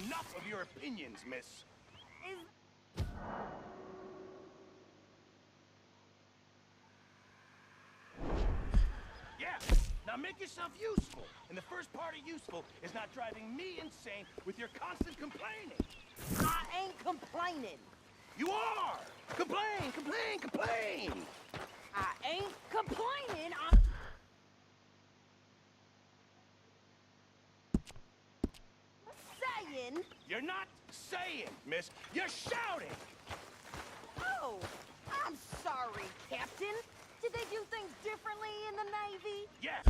enough of your opinions, miss. Yeah, now make yourself useful. And the first part of useful is not driving me insane with your constant complaining. I ain't complaining. You are! Complain, complain, complain! I ain't complaining. I'm saying. You're not saying, miss. You're shouting! Oh, I'm sorry, Captain. Did they do things differently in the Navy? Yes!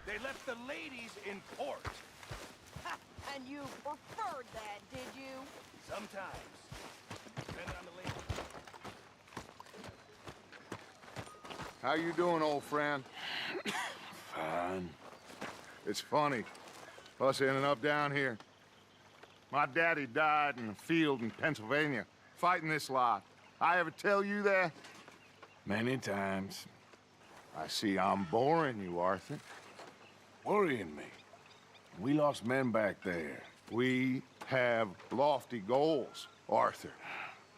They left the ladies in port. Ha, and you preferred that, did you? Sometimes. Depending on the lady. How you doing, old friend? Fine. It's funny, us ending up down here. My daddy died in a field in Pennsylvania, fighting this lot. I ever tell you that? Many times. I see I'm boring you, Arthur. Worrying me. We lost men back there. We have lofty goals, Arthur.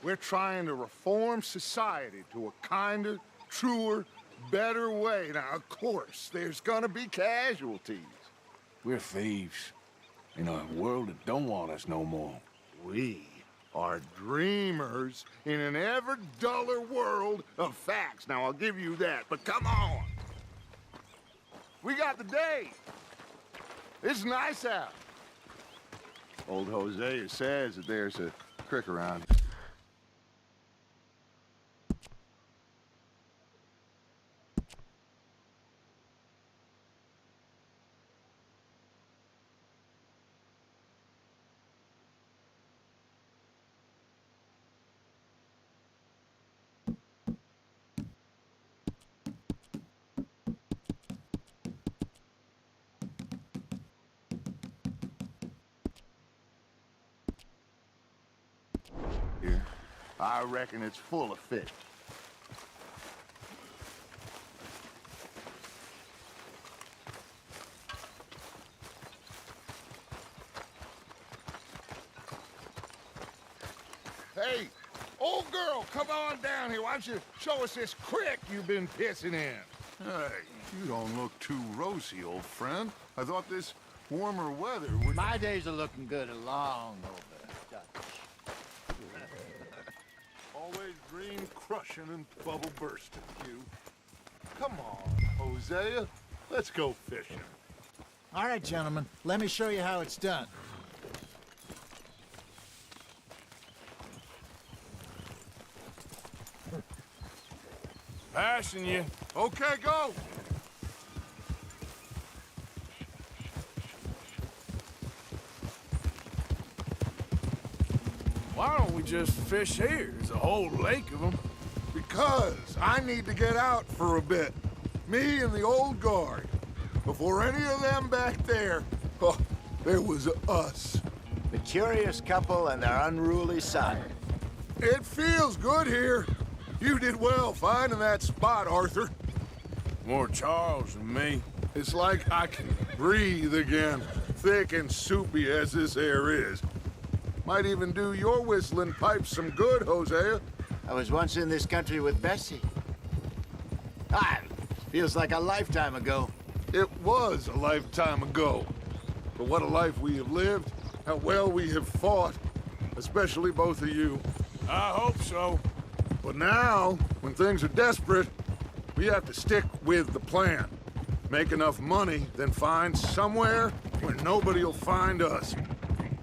We're trying to reform society to a kinder, truer, better way. Now, of course, there's gonna be casualties. We're thieves. In a world that don't want us no more. We are dreamers in an ever duller world of facts. Now, I'll give you that, but come on. We got the day. It's nice out. Old Hosea says that there's a creek around here. Here. I reckon it's full of fish. Hey, old girl, come on down here. Why don't you show us this creek you've been pissing in? Hey, you don't look too rosy, old friend. I thought this warmer weather would... My days are looking good along over, Dutch. Always green crushing and bubble bursting, you. Come on, Hosea. Let's go fishing. All right, gentlemen, let me show you how it's done. Passing you. Okay, go! Why don't we just fish here? There's a whole lake of them. Because I need to get out for a bit. Me and the old guard. Before any of them back there, oh, there was us. The curious couple and their unruly son. It feels good here. You did well finding that spot, Arthur. More Charles than me. It's like I can breathe again, thick and soupy as this air is. Might even do your whistling pipes some good, Hosea. I was once in this country with Bessie. Ah, feels like a lifetime ago. It was a lifetime ago. But what a life we have lived, how well we have fought, especially both of you. I hope so. But now, when things are desperate, we have to stick with the plan. make enough money, then find somewhere where nobody will find us.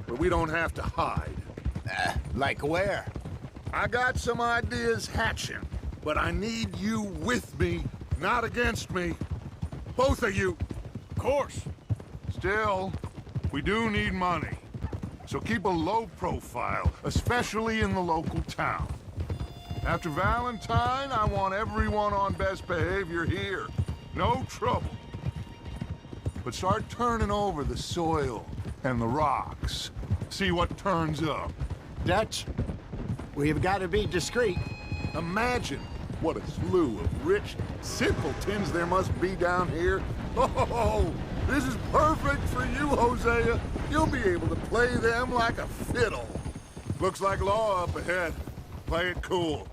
Where we don't have to hide. Like where? I got some ideas hatching, but I need you with me, not against me. Both of you. Of course. Still, we do need money. So keep a low profile, especially in the local town. After Valentine, I want everyone on best behavior here. No trouble. But start turning over the soil and the rocks. See what turns up. Dutch, we've got to be discreet. Imagine what a slew of rich simpletons there must be down here. Oh, this is perfect for you, Hosea. You'll be able to play them like a fiddle. Looks like law up ahead. Play it cool.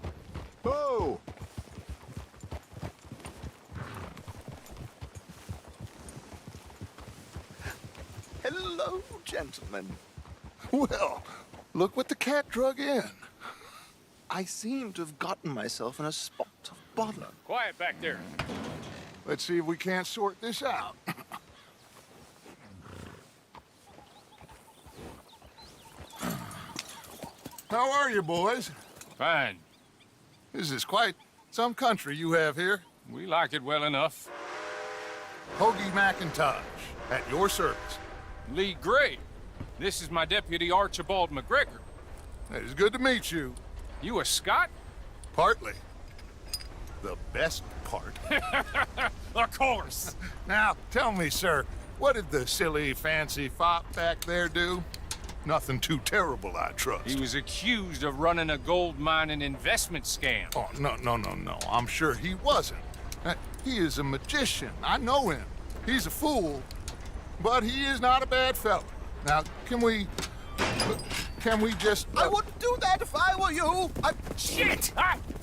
Oh! Hello, gentlemen. Well, look what the cat drug in. I seem to have gotten myself in a spot of bother. Quiet back there. Let's see if we can't sort this out. How are you, boys? Fine. This is quite some country you have here. We like it well enough. Hoagie McIntosh, at your service. Lee Gray. This is my deputy Archibald McGregor. It is good to meet you. You a Scot? Partly. The best part. Of course. Now, tell me, sir, what did the silly, fancy fop back there do? Nothing too terrible, I trust. He was accused of running a gold mining investment scam. Oh, no. I'm sure he wasn't. He is a magician. I know him. He's a fool, but he is not a bad fellow. Now, can we just... I wouldn't do that if I were you. Shit!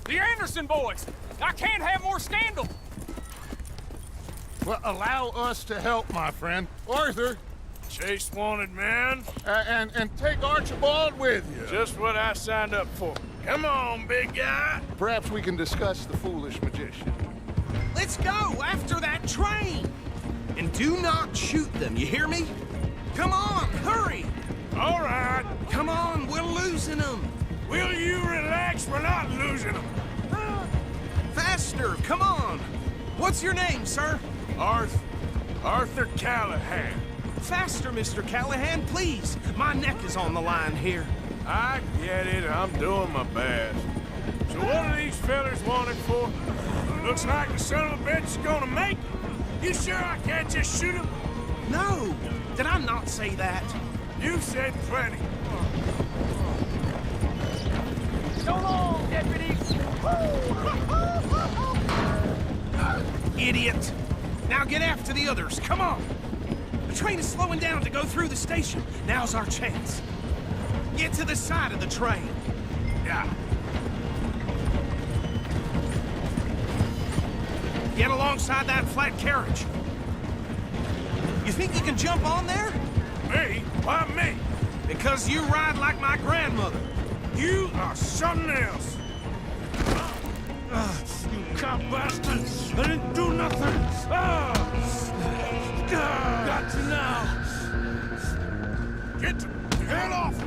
The Anderson boys! I can't have more scandal! Well, allow us to help, my friend. Arthur, Chase wanted, man. and take Archibald with you. Just what I signed up for. Come on, big guy. Perhaps we can discuss the foolish magician. Let's go after that train! And do not shoot them, you hear me? Come on, hurry! All right. Come on, we're losing them! Will you relax? We're not losing them. Faster, come on! What's your name, sir? Arthur Callahan. Faster, Mr. Callahan, please! My neck is on the line here. I get it. I'm doing my best. So what are these fellers wanted for? Looks like the son of a bitch is gonna make it. You sure I can't just shoot him? No! Did I not say that? You said plenty. So long, deputy! Idiot! Now get after the others, come on! The train is slowing down to go through the station. Now's our chance. Get to the side of the train. Yeah. Get alongside that flat carriage. You think you can jump on there? Me? Why me? Because you ride like my grandmother. You are something else. You cop bastard! I didn't do nothing! Got you now! Get the hell off!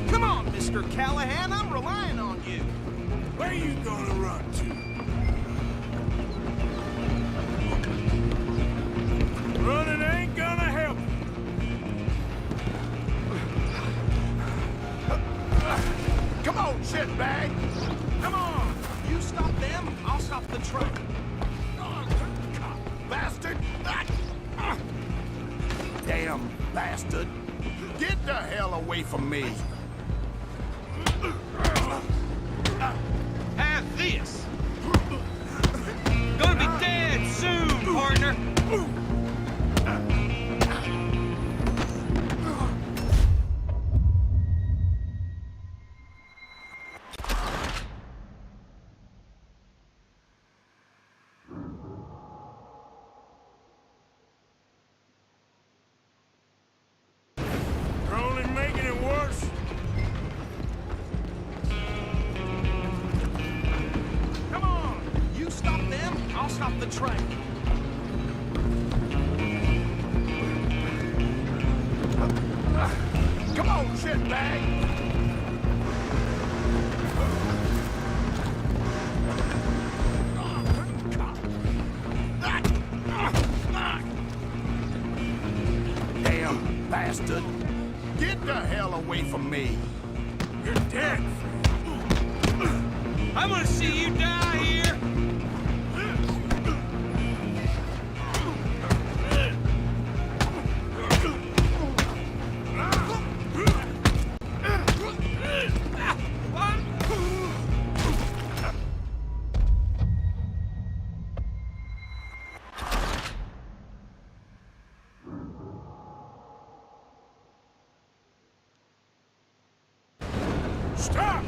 Come on, Mr. Callahan, I'm relying on you. Where you gonna run to? Running ain't gonna help. Come on, shitbag. Come on! You stop them, I'll stop the truck. Bastard. Damn bastard. Get the hell away from me. Have this! Gonna be dead soon, partner! You're only making it worse. stop the train. Come on, shitbag! Damn bastard. Get the hell away from me! You're dead. I'm gonna see you die here. Stop!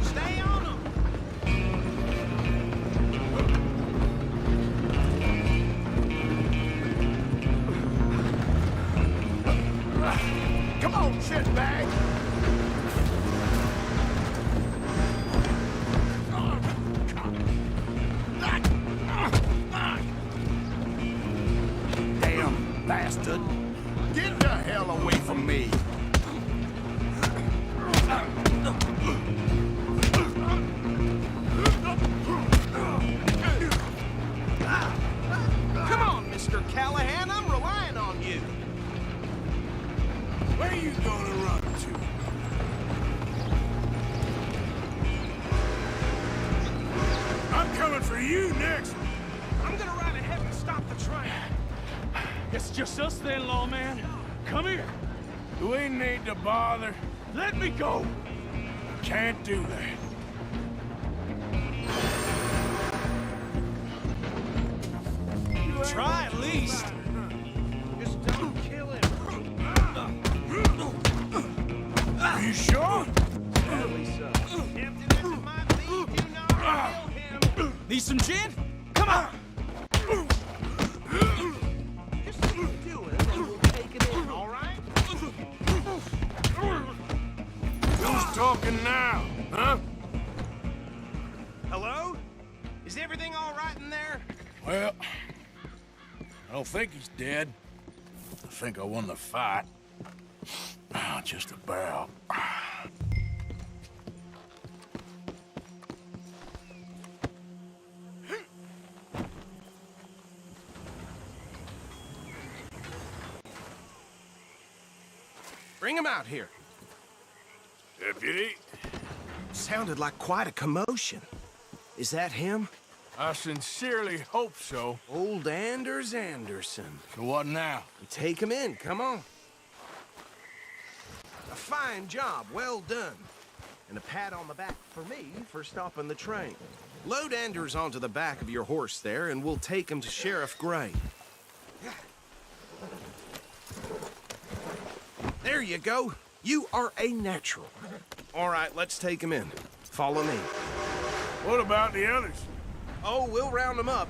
Stay on them. Come on, shitbag! Damn bastard. Get the hell away from me! Come on, Mr. Callahan. I'm relying on you. Where you gonna run to? I'm coming for you next. I'm gonna ride ahead and stop the train. It's just us then, lawman. Come here. Do we need to bother? Let me go. Can't do that. Try at least. Just don't kill him. Are you sure? Barely so. Captain, this is my plea. Do not kill him. Need some gin? Come on. Just do it, and then we'll take it in, all right? Who's talking now? Huh? Hello? Is everything all right in there? Well, I don't think he's dead. I think I won the fight. Just about. Bring him out here. Deputy, Sounded like quite a commotion. Is that him? I sincerely hope so. Old Anders Anderson. So what now? We take him in, come on. A fine job, well done. And a pat on the back for me for stopping the train. Load Anders onto the back of your horse there, and we'll take him to Sheriff Gray. There you go. You are a natural. All right, let's take him in. Follow me. What about the others? Oh, we'll round them up.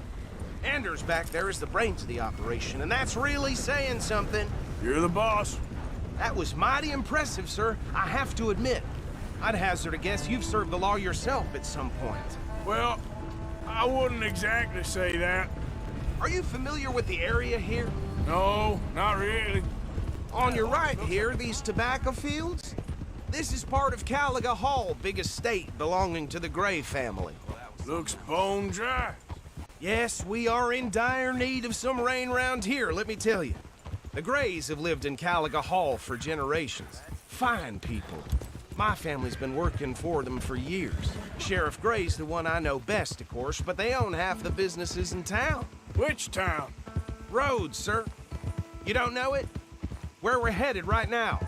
Anders back there is the brains of the operation, and that's really saying something. You're the boss. That was mighty impressive, sir. I have to admit. I'd hazard a guess you've served the law yourself at some point. Well, I wouldn't exactly say that. Are you familiar with the area here? No, not really. On your right here, these tobacco fields? This is part of Caliga Hall, big estate belonging to the Gray family. Looks bone dry. Yes, we are in dire need of some rain round here, let me tell you. The Grays have lived in Caliga Hall for generations. Fine people. My family's been working for them for years. Sheriff Gray's the one I know best, of course, but they own half the businesses in town. Which town? Rhodes, sir. You don't know it? Where we're headed right now.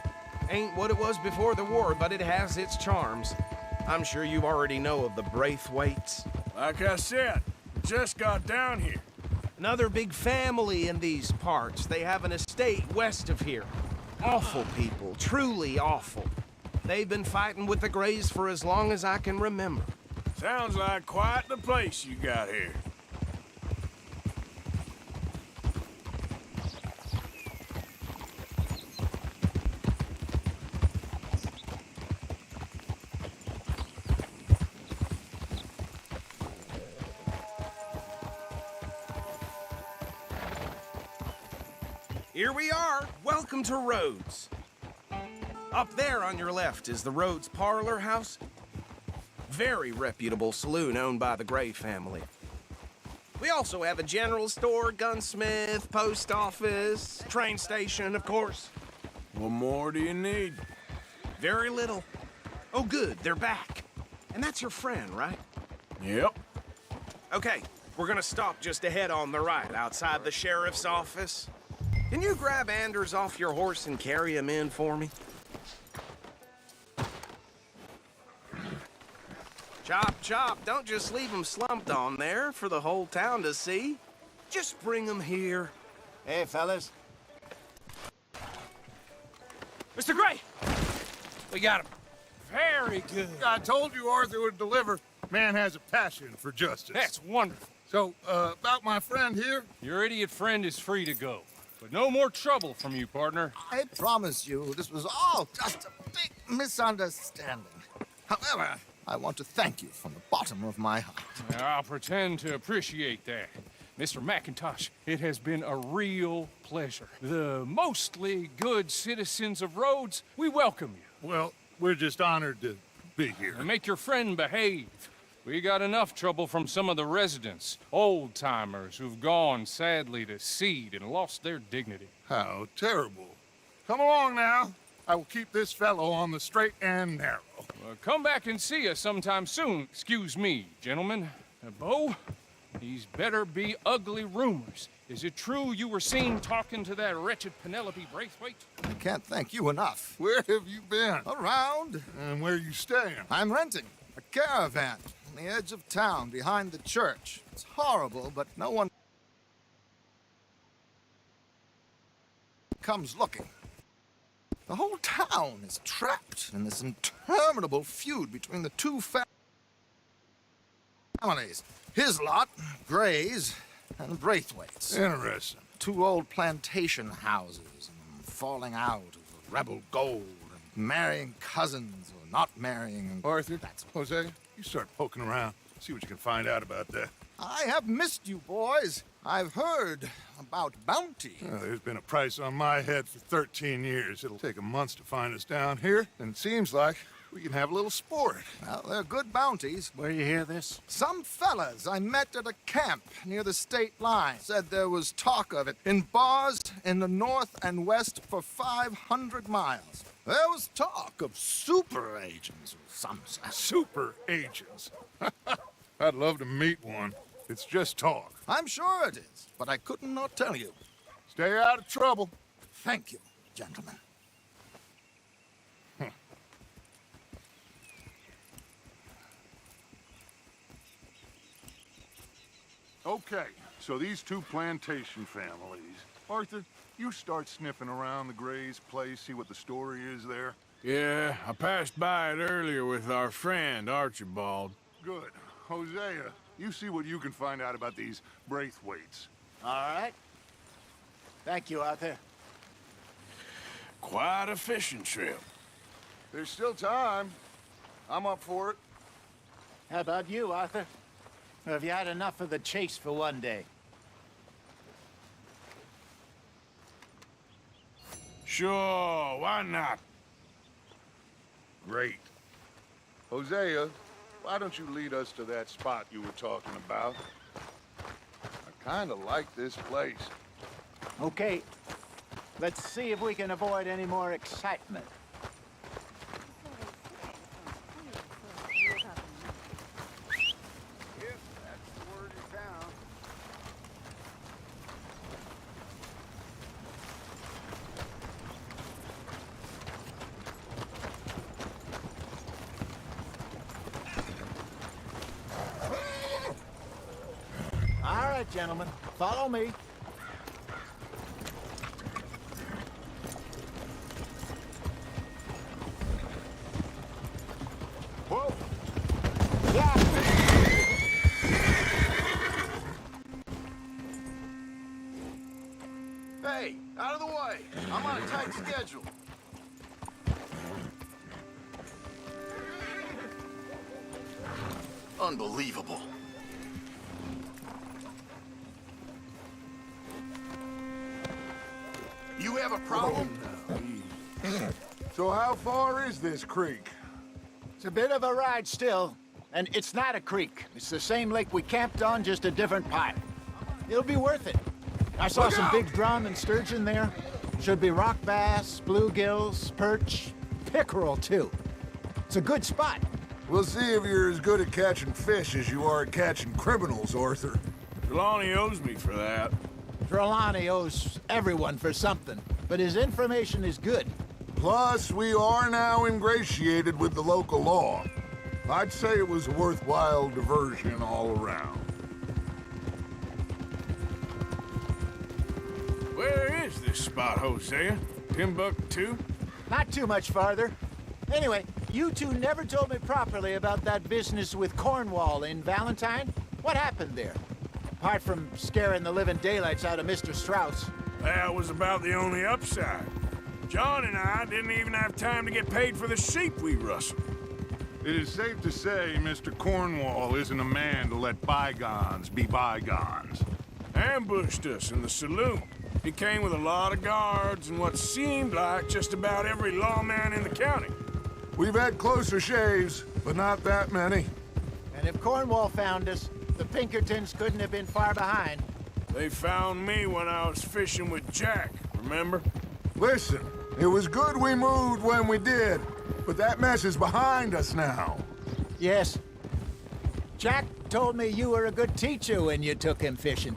Ain't what it was before the war, but it has its charms. I'm sure you already know of the Braithwaites. Like I said, just got down here. Another big family in these parts. They have an estate west of here. Awful people, truly awful. They've been fighting with the Grays for as long as I can remember. Sounds like quite the place you got here. Here we are. Welcome to Rhodes. Up there on your left is the Rhodes Parlor House. Very reputable saloon owned by the Gray family. We also have a general store, gunsmith, post office, train station, of course. What more do you need? Very little. Oh, good, they're back. And that's your friend, right? Yep. Okay, we're gonna stop just ahead on the right, outside the sheriff's office. Can you grab Anders off your horse and carry him in for me? Chop, chop, don't just leave him slumped on there for the whole town to see. Just bring him here. Hey, fellas. Mr. Gray! We got him. Very good. I told you Arthur would deliver. Man has a passion for justice. That's wonderful. So, about my friend here? Your idiot friend is free to go. But no more trouble from you, partner. I promise you, this was all just a big misunderstanding. However, I want to thank you from the bottom of my heart. I'll pretend to appreciate that. Mr. McIntosh, it has been a real pleasure. The mostly good citizens of Rhodes, we welcome you. Well, we're just honored to be here. And make your friend behave. We got enough trouble from some of the residents, old-timers who've gone, sadly, to seed and lost their dignity. How terrible. Come along now. I will keep this fellow on the straight and narrow. Come back and see us sometime soon. Excuse me, gentlemen. Bo, these better be ugly rumors. Is it true you were seen talking to that wretched Penelope Braithwaite? I can't thank you enough. Where have you been? Around, And where you staying? I'm renting a caravan on the edge of town behind the church. It's horrible, but no one comes looking. The whole town is trapped in this interminable feud between the two families. His lot, Gray's, and Braithwaite's. Interesting. Two old plantation houses, and falling out over rebel gold, and marrying cousins or not marrying. Arthur, Jose, you start poking around. See what you can find out about that. I have missed you, boys. I've heard about bounty. There's been a price on my head for 13 years. It'll take a month to find us down here, and it seems like we can have a little sport. Well, they're good bounties. Where you hear this? Some fellas I met at a camp near the state line said there was talk of it in bars in the north and west for 500 miles. There was talk of super agents or some such. Super agents. I'd love to meet one. It's just talk. I'm sure it is, but I couldn't not tell you. Stay out of trouble. Thank you, gentlemen. Okay, so these two plantation families. Arthur, you start sniffing around the Gray's place, see what the story is there. Yeah, I passed by it earlier with our friend, Archibald. Good. Hosea, you see what you can find out about these Braithwaites. All right. Thank you, Arthur. Quite a fishing trip. There's still time. I'm up for it. How about you, Arthur? Or have you had enough of the chase for one day? Sure, why not? Great. Hosea, why don't you lead us to that spot you were talking about? I kind of like this place. Okay. Let's see if we can avoid any more excitement. Yep, that's the word in town. All right, gentlemen. Follow me. Whoa! Hey, out of the way. I'm on a tight schedule. Unbelievable. problem? So how far is this creek? It's a bit of a ride still, and it's not a creek. It's the same lake we camped on, just a different part. It'll be worth it. I saw Look some out! big drum and sturgeon there. Should be rock bass, bluegills, perch, pickerel too. It's a good spot. We'll see if you're as good at catching fish as you are at catching criminals, Arthur. Trelawney owes me for that. Trelawney owes everyone for something, but his information is good. Plus, we are now ingratiated with the local law. I'd say it was a worthwhile diversion all around. Where is this spot, Hosea? Timbuktu? Not too much farther. Anyway, you two never told me properly about that business with Cornwall in Valentine. What happened there? Apart from scaring the living daylights out of Mr. Strauss. That was about the only upside. John and I didn't even have time to get paid for the sheep we rustled. It is safe to say Mr. Cornwall isn't a man to let bygones be bygones. Ambushed us in the saloon. He came with a lot of guards and what seemed like just about every lawman in the county. We've had closer shaves, but not that many. And if Cornwall found us, the Pinkertons couldn't have been far behind. They found me when I was fishing with Jack, remember? Listen, it was good we moved when we did, but that mess is behind us now. Yes. Jack told me you were a good teacher when you took him fishing.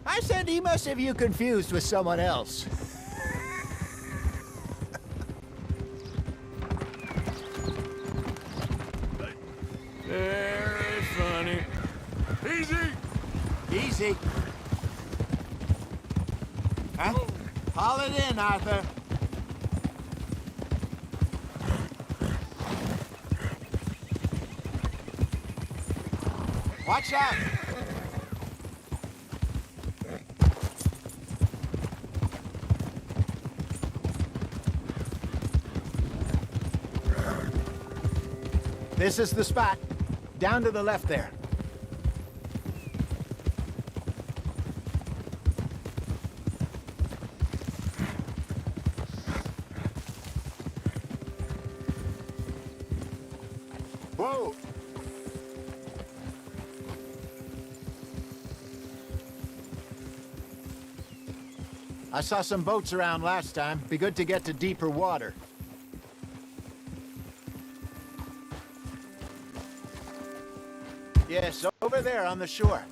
I said he must have you confused with someone else. Very funny. Easy! Easy. Huh? Haul it in, Arthur. Watch out! This is the spot. Down to the left there. Whoa! I saw some boats around last time. Be good to get to deeper water. Yes, over there on the shore.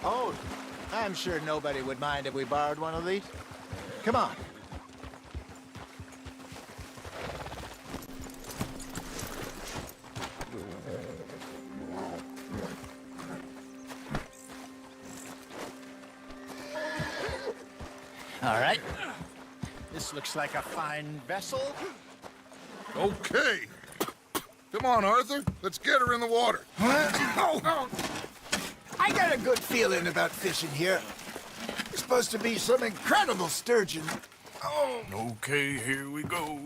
Oh, I'm sure nobody would mind if we borrowed one of these. Come on. All right. This looks like a fine vessel. Okay. Come on, Arthur. Let's get her in the water. I got a good feeling about fishing here. There's supposed to be some incredible sturgeon. Oh, Okay, here we go.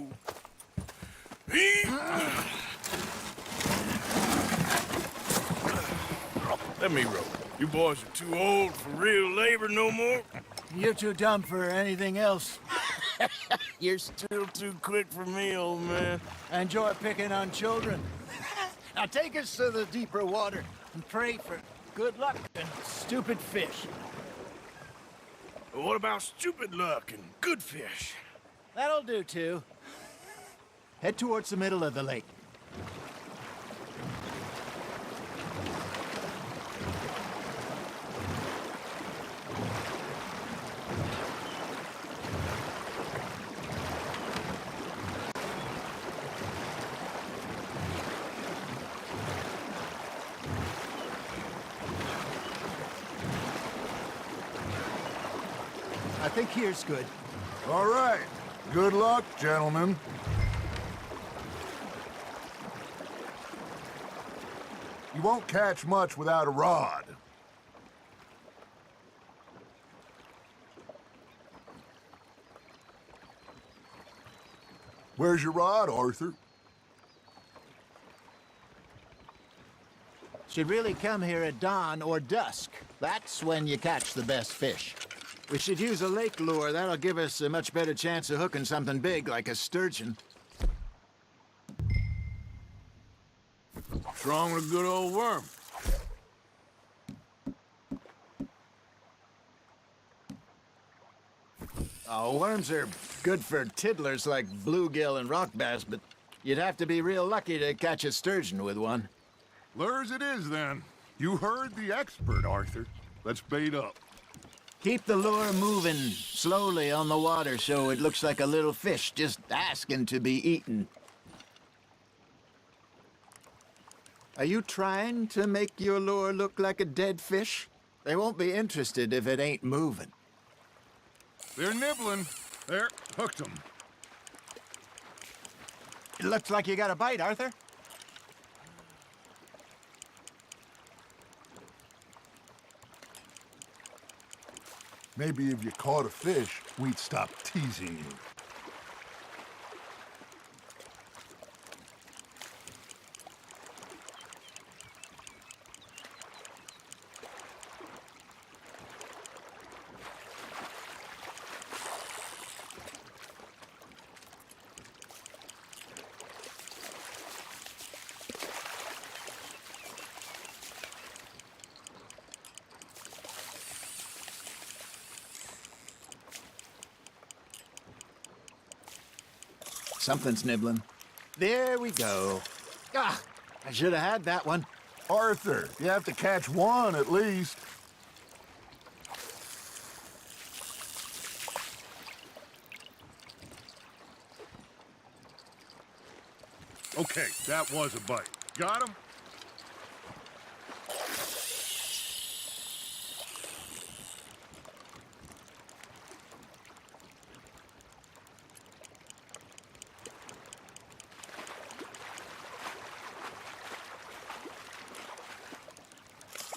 Let me row. You boys are too old for real labor no more. you're too dumb for anything else. You're still too quick for me, old man. I enjoy picking on children. Now take us to the deeper water and pray for good luck and stupid fish. What about stupid luck and good fish? That'll do, too. Head towards the middle of the lake. I think here's good. All right. Good luck, gentlemen. You won't catch much without a rod. Where's your rod, Arthur? should really come here at dawn or dusk. That's when you catch the best fish. We should use a lake lure. That'll give us a much better chance of hooking something big like a sturgeon. What's wrong with a good old worm? Oh, worms are good for tiddlers like bluegill and rock bass, but you'd have to be real lucky to catch a sturgeon with one. Lures it is, then. You heard the expert, Arthur. Let's bait up. Keep the lure moving slowly on the water so it looks like a little fish just asking to be eaten. Are you trying to make your lure look like a dead fish? They won't be interested if it ain't moving. They're nibbling. There, hooked them. It looks like you got a bite, Arthur. Maybe if you caught a fish, we'd stop teasing you. Something's nibbling. There we go. Ah, I should have had that one. Arthur, you have to catch one at least. Okay, that was a bite. Got him?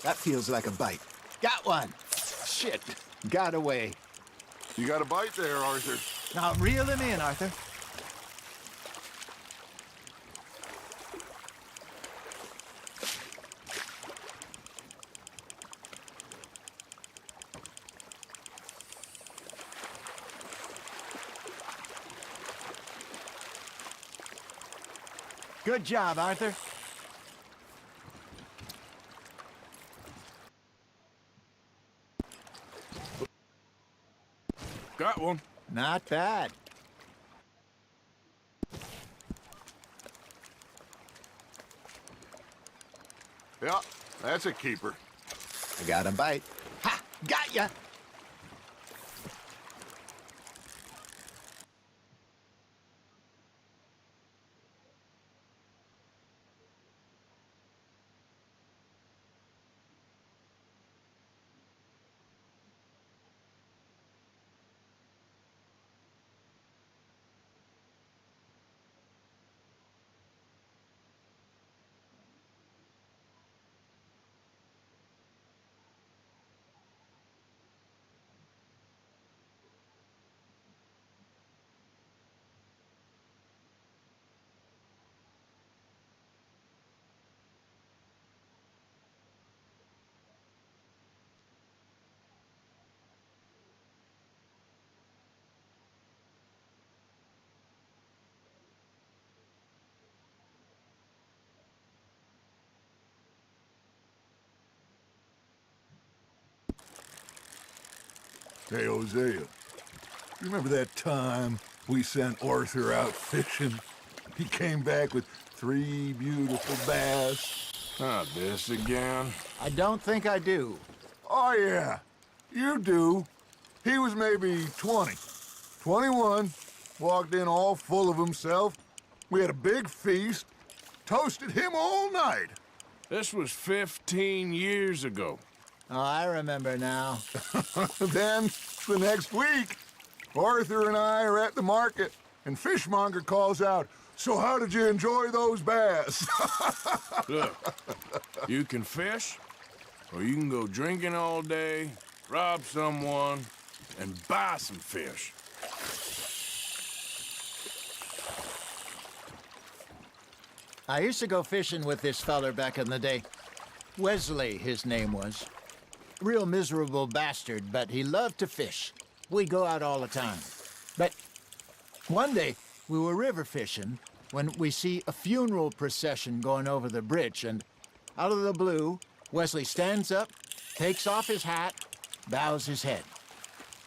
That feels like a bite. Got one. Shit, got away. You got a bite there, Arthur. Now reel him in, Arthur. Good job, Arthur. Got one. Not bad. Yeah, that's a keeper. I got a bite. Ha! Got ya! Hey, Hosea, you remember that time we sent Arthur out fishing? He came back with 3 beautiful bass. Not this again. I don't think I do. Oh, yeah, you do. He was maybe 20, 21, walked in all full of himself. We had a big feast, toasted him all night. This was 15 years ago. Oh, I remember now. Then, the next week, Arthur and I are at the market, and Fishmonger calls out, "So how did you enjoy those bass?" Look, you can fish, or you can go drinking all day, rob someone, and buy some fish. I used to go fishing with this feller back in the day. Wesley, his name was. Real miserable bastard, but he loved to fish. We'd go out all the time. But one day, we were river fishing when we see a funeral procession going over the bridge, and out of the blue, Wesley stands up, takes off his hat, bows his head.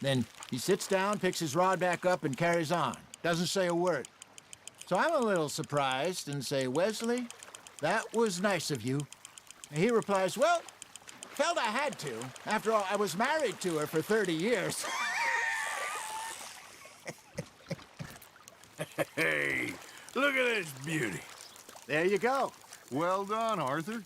Then he sits down, picks his rod back up, and carries on. Doesn't say a word. So I'm a little surprised and say, Wesley, that was nice of you. And he replies, well, felt I had to. After all, I was married to her for 30 years. Hey, look at this beauty. There you go. Well done, Arthur.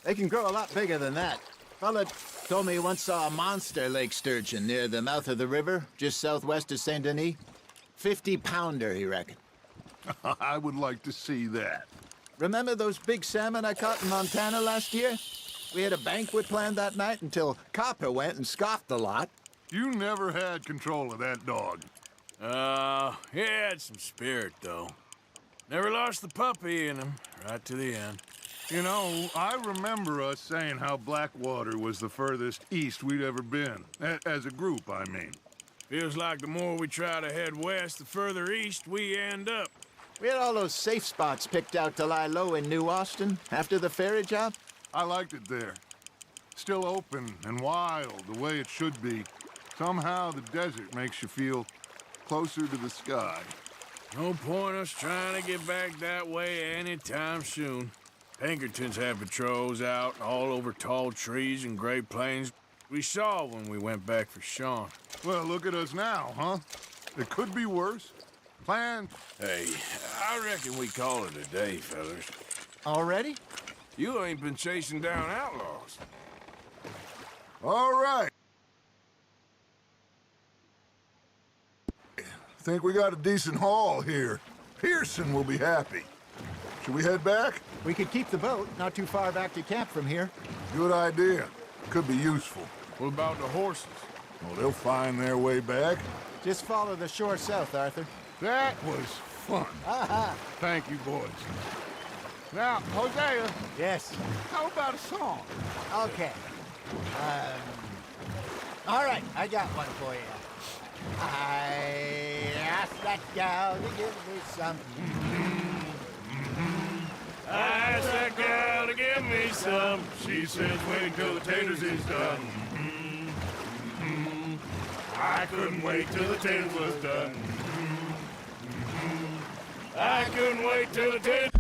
They can grow a lot bigger than that. Fella told me he once saw a monster lake sturgeon near the mouth of the river, just southwest of Saint Denis. 50-pounder, he reckoned. I would like to see that. Remember those big salmon I caught in Montana last year? We had a banquet planned that night until Copper went and scoffed a lot. You never had control of that dog. He had some spirit, though. Never lost the puppy in him, right to the end. You know, I remember us saying how Blackwater was the furthest east we'd ever been. As a group, I mean. Feels like the more we try to head west, the further east we end up. We had all those safe spots picked out to lie low in New Austin after the ferry job. I liked it there. Still open and wild, the way it should be. Somehow the desert makes you feel closer to the sky. No point us trying to get back that way anytime soon. Pinkertons had patrols out all over tall trees and Great Plains. We saw when we went back for Sean. Well, look at us now, huh? It could be worse. Plans. Hey, I reckon we call it a day, fellas. Already? You ain't been chasing down outlaws. All right. Think we got a decent haul here. Pearson will be happy. Should we head back? We could keep the boat not too far back to camp from here. Good idea. Could be useful. What about the horses? Well, they'll find their way back. Just follow the shore south, Arthur. That was fun. Thank you, boys. Now, Hosea, Yes. how about a song? Okay. All right, I got one for you. I asked that gal to give me some. I asked that gal to give me some. She says wait till the taters is done. I couldn't wait till the taters was done. I couldn't wait till the taters.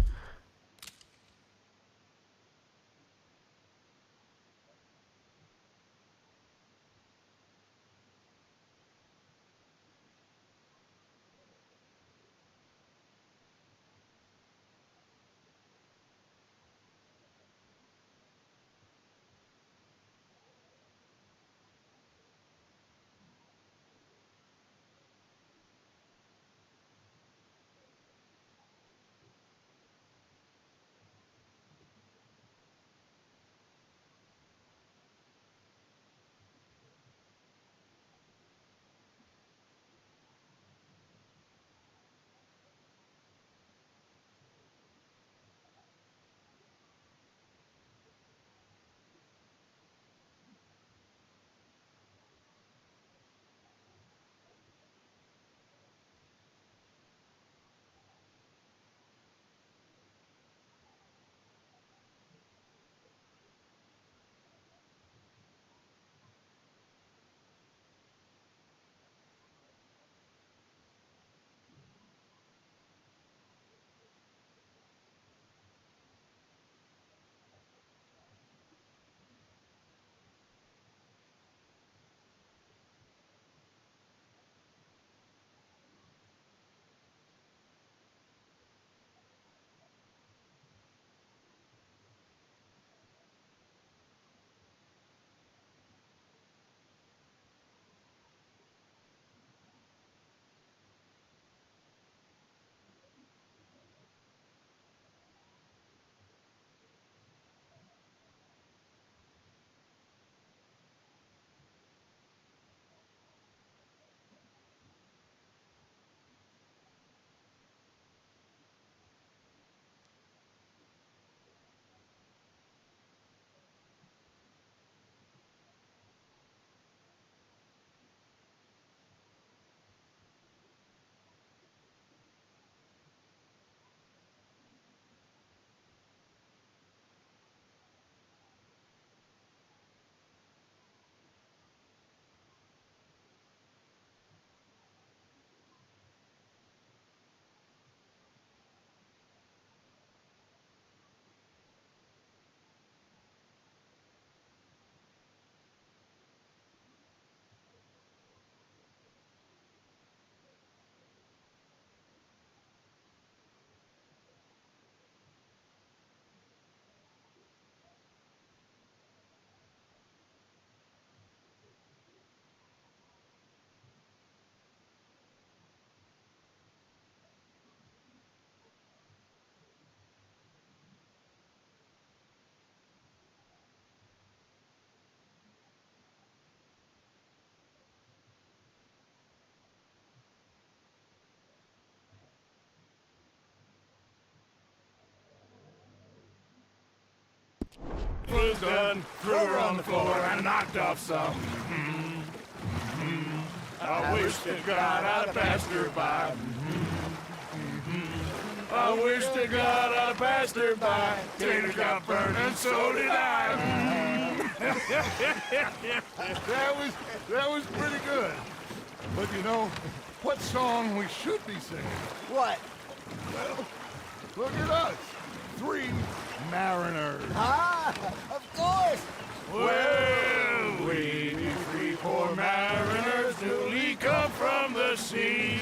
Was done, threw her on the floor and knocked off some. I wish to God I'd passed her by. I wish to God I'd passed her by. Tater got burned and so did I. That was pretty good. But you know, what song we should be singing? What? Well, look at us. 3 mariners. Ah, of course. Well, we 3 poor mariners newly come from the seas.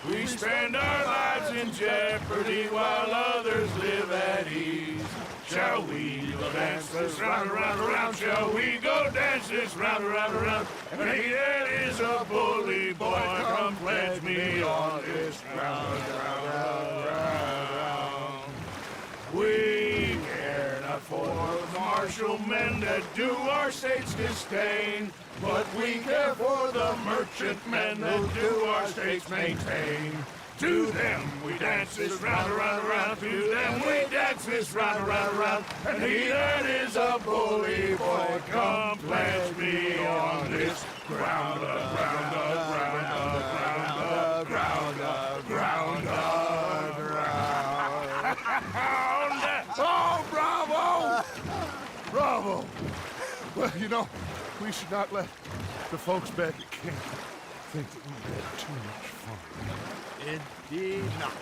We spend our lives in jeopardy while others live at ease. Shall we go dance this round, around, around? Shall we go dance this round, around, around? And he that is a bully boy, come pledge me on this ground, ground. We care not for the martial men that do our states disdain, but we care for the merchant men that do our states maintain. To them we dance this round, around, around. To them we dance this round, around, around. And he that is a bully boy, come pledge me on this ground, ground, ground, ground, ground, ground, ground. Oh, bravo! Bravo! Well, you know, we should not let the folks back at camp think that we had too much fun. Indeed not.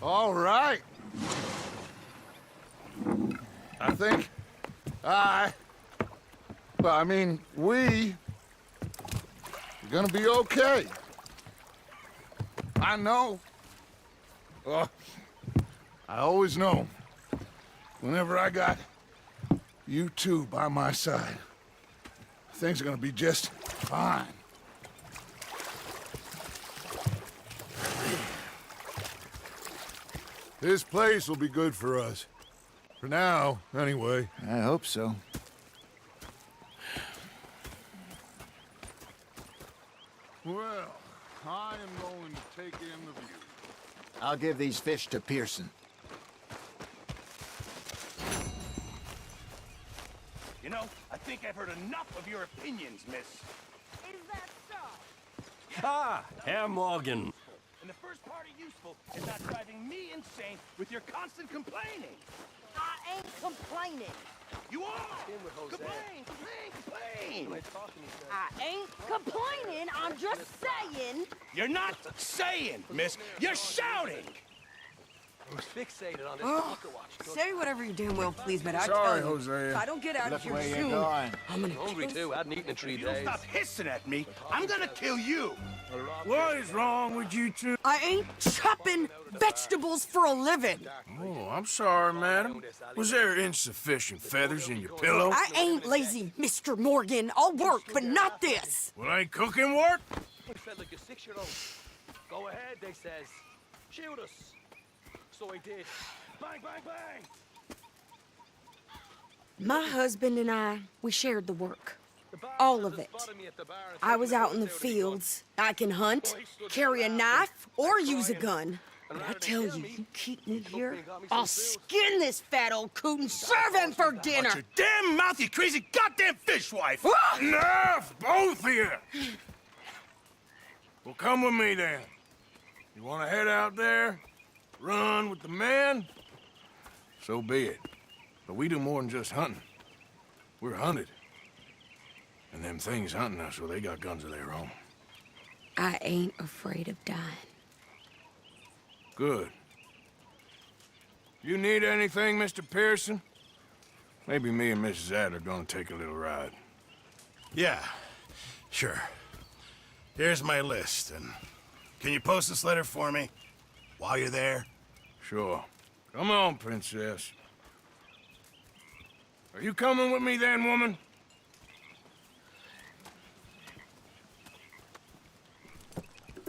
All right. I think we're gonna be okay. I know. I always know. Whenever I got you two by my side, things are gonna be just fine. This place will be good for us. For now, anyway. I hope so. Well, I am going to take in the view. I'll give these fish to Pearson. You know, I think I've heard enough of your opinions, miss. Is that so? Ah, Herr Morgan. And the first part of useful is not driving me insane with your constant complaining. I ain't complaining. You are! Complain, complain, complain! I ain't complaining. I'm just saying. You're not saying, miss. You're shouting! Oh, say whatever you damn well please, but I Sorry, tell you, Hosea. if I don't get out Look of here where you're soon, going. I'm gonna Hungry kill too. I hadn't eaten in 3 If you don't days. stop hissing at me, I'm gonna kill you! What is wrong with you two? I ain't chopping vegetables for a living. Oh, I'm sorry, madam. Was there insufficient feathers in your pillow? I ain't lazy, Mr. Morgan. I'll work, but not this. Well, ain't cooking work? I felt like a 6-year-old. Go ahead, they says. Shoot us. So I did. Bang, bang, bang! My husband and I, we shared the work. All of it. I was out in the fields. I can hunt, carry a knife, or use a gun. But I tell you, you keep me here, I'll skin this fat old coot and serve him for dinner. Shut your damn mouth, you crazy goddamn fishwife! Enough, both of you! Well, come with me then. You want to head out there, run with the men? So be it. But we do more than just hunting. We're hunted. And them things hunting us, well, they got guns of their own. I ain't afraid of dying. Good. You need anything, Mr. Pearson? Maybe me and Mrs. Adler gonna take a little ride. Yeah, sure. Here's my list, and can you post this letter for me while you're there? Sure. Come on, Princess. Are you coming with me then, woman?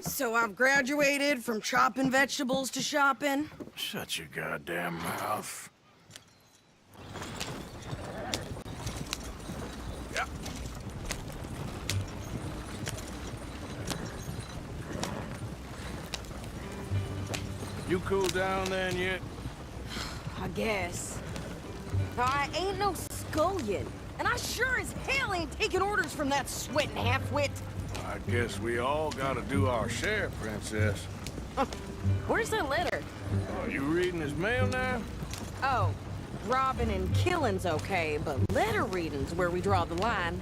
So I've graduated from chopping vegetables to shopping. Shut your goddamn mouth. Yep. You cooled down then yet? I guess. I ain't no scullion, and I sure as hell ain't taking orders from that sweating half-wit. I guess we all gotta do our share, Princess. Where's that letter? Are you reading his mail now? Oh, robbing and killing's okay, but letter reading's where we draw the line.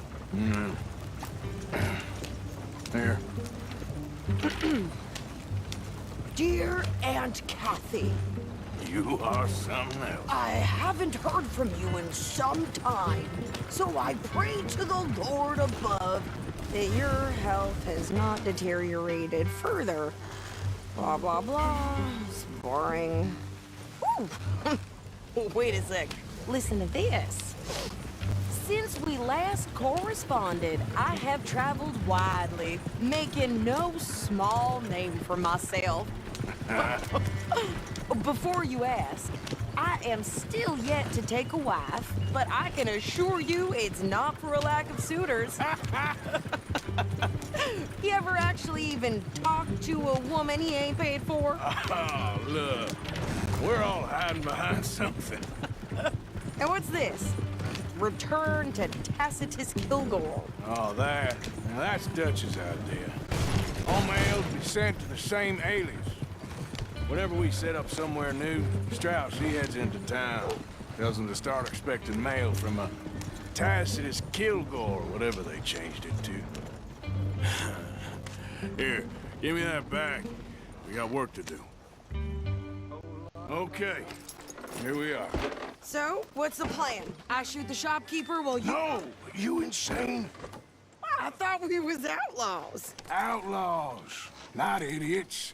Here. Dear Aunt Kathy, You are something else. I haven't heard from you in some time, so I pray to the Lord above that your health has not deteriorated further. Blah, blah, blah. It's boring. Ooh. Wait a sec. Listen to this. Since we last corresponded, I have traveled widely, making no small name for myself. Before you ask, I am still yet to take a wife, but I can assure you it's not for a lack of suitors. You ever actually even talked to a woman he ain't paid for? Oh, look. We're all hiding behind something. And what's this? Return to Tacitus Kilgore. Oh, that. Now, that's Dutch's idea. All mails be sent to the same alias. Whenever we set up somewhere new, Strauss, he heads into town. Tells them to start expecting mail from a Tacitus Kilgore, whatever they changed it to. Here, give me that back. We got work to do. Okay, here we are. So, what's the plan? I shoot the shopkeeper while you... No! You insane? I thought we was outlaws. Outlaws, not idiots.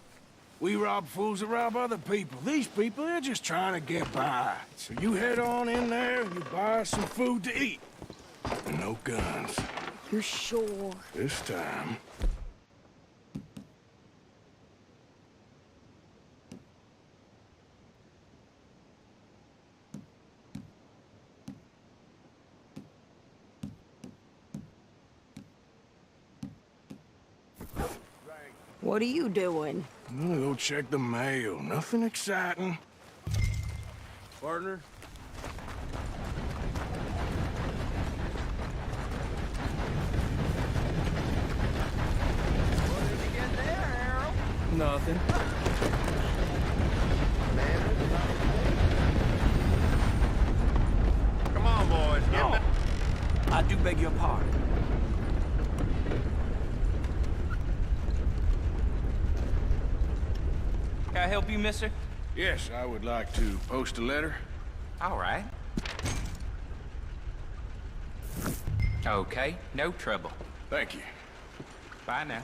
We rob fools that rob other people. These people, they're just trying to get by. So you head on in there and you buy some food to eat. And no guns. You're sure? This time. What are you doing? I'm gonna go check the mail. Nothing exciting. Partner? What did you get there, Harold? Nothing. Come on, boys. No. I do beg your pardon. Can I help you, mister? Yes, I would like to post a letter. All right. Okay, no trouble. Thank you. Bye now.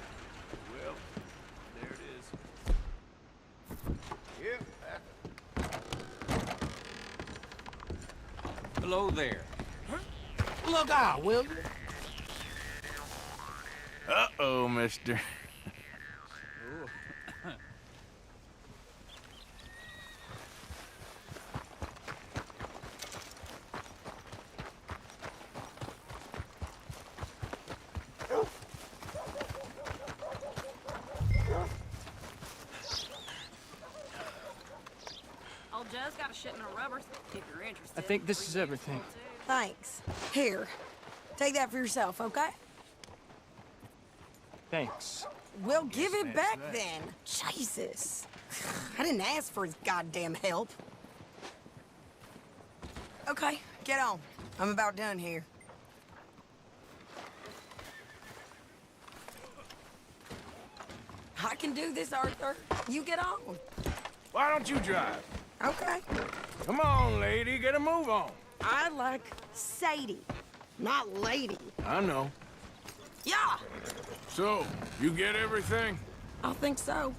Well, there it is. Yep. Hello there. Look out, will you? Uh-oh, mister. Old Joe's got a shipment of rubbers, if you're interested. I think this is everything. Thanks. Here. Take that for yourself, okay? Thanks. We'll give it back then. Jesus. I didn't ask for his goddamn help. Okay, get on. I'm about done here. I can do this, Arthur. You get on. Why don't you drive? Okay. Come on, lady, get a move on. I like Sadie, not lady. I know. Yeah, So, you get everything? I think so.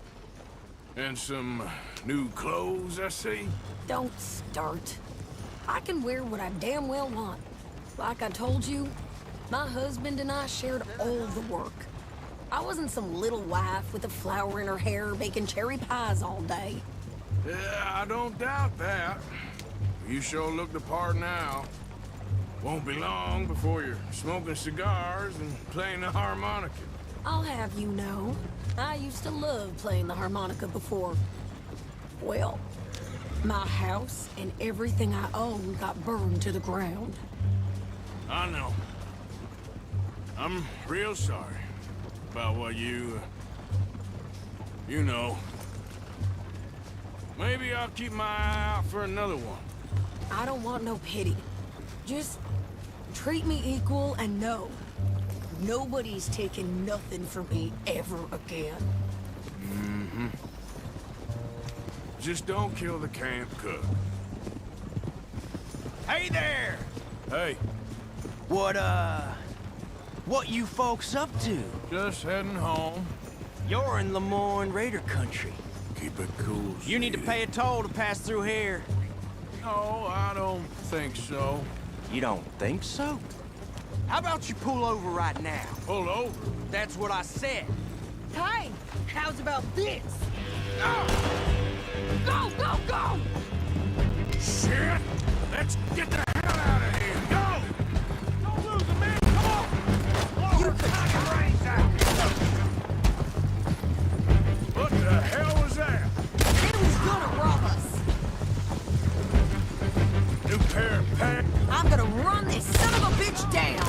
And some new clothes, I see? Don't start. I can wear what I damn well want. Like I told you, my husband and I shared all the work. I wasn't some little wife with a flower in her hair baking cherry pies all day. Yeah, I don't doubt that. You sure look the part now. Won't be long before you're smoking cigars and playing the harmonica. I'll have you know, I used to love playing the harmonica before. Well, my house and everything I own got burned to the ground. I know. I'm real sorry about what you know. Maybe I'll keep my eye out for another one. I don't want no pity. Just treat me equal and know nobody's taking nothing from me ever again. Mm-hmm. Just don't kill the camp cook. Hey there! Hey, What you folks up to? just heading home. You're in Lemoyne Raider country. Keep it cool. You need to pay a toll to pass through here. No, I don't think so. You don't think so? How about you pull over right now? Pull over. That's what I said. Hey, how's about this? Go, go, go! Shit! Let's get the hell out of here! Go! Don't lose a man! Come on! You cut your brains out! What the hell was that? It was gonna rob us. New pair of pants? I'm gonna run this son of a bitch down.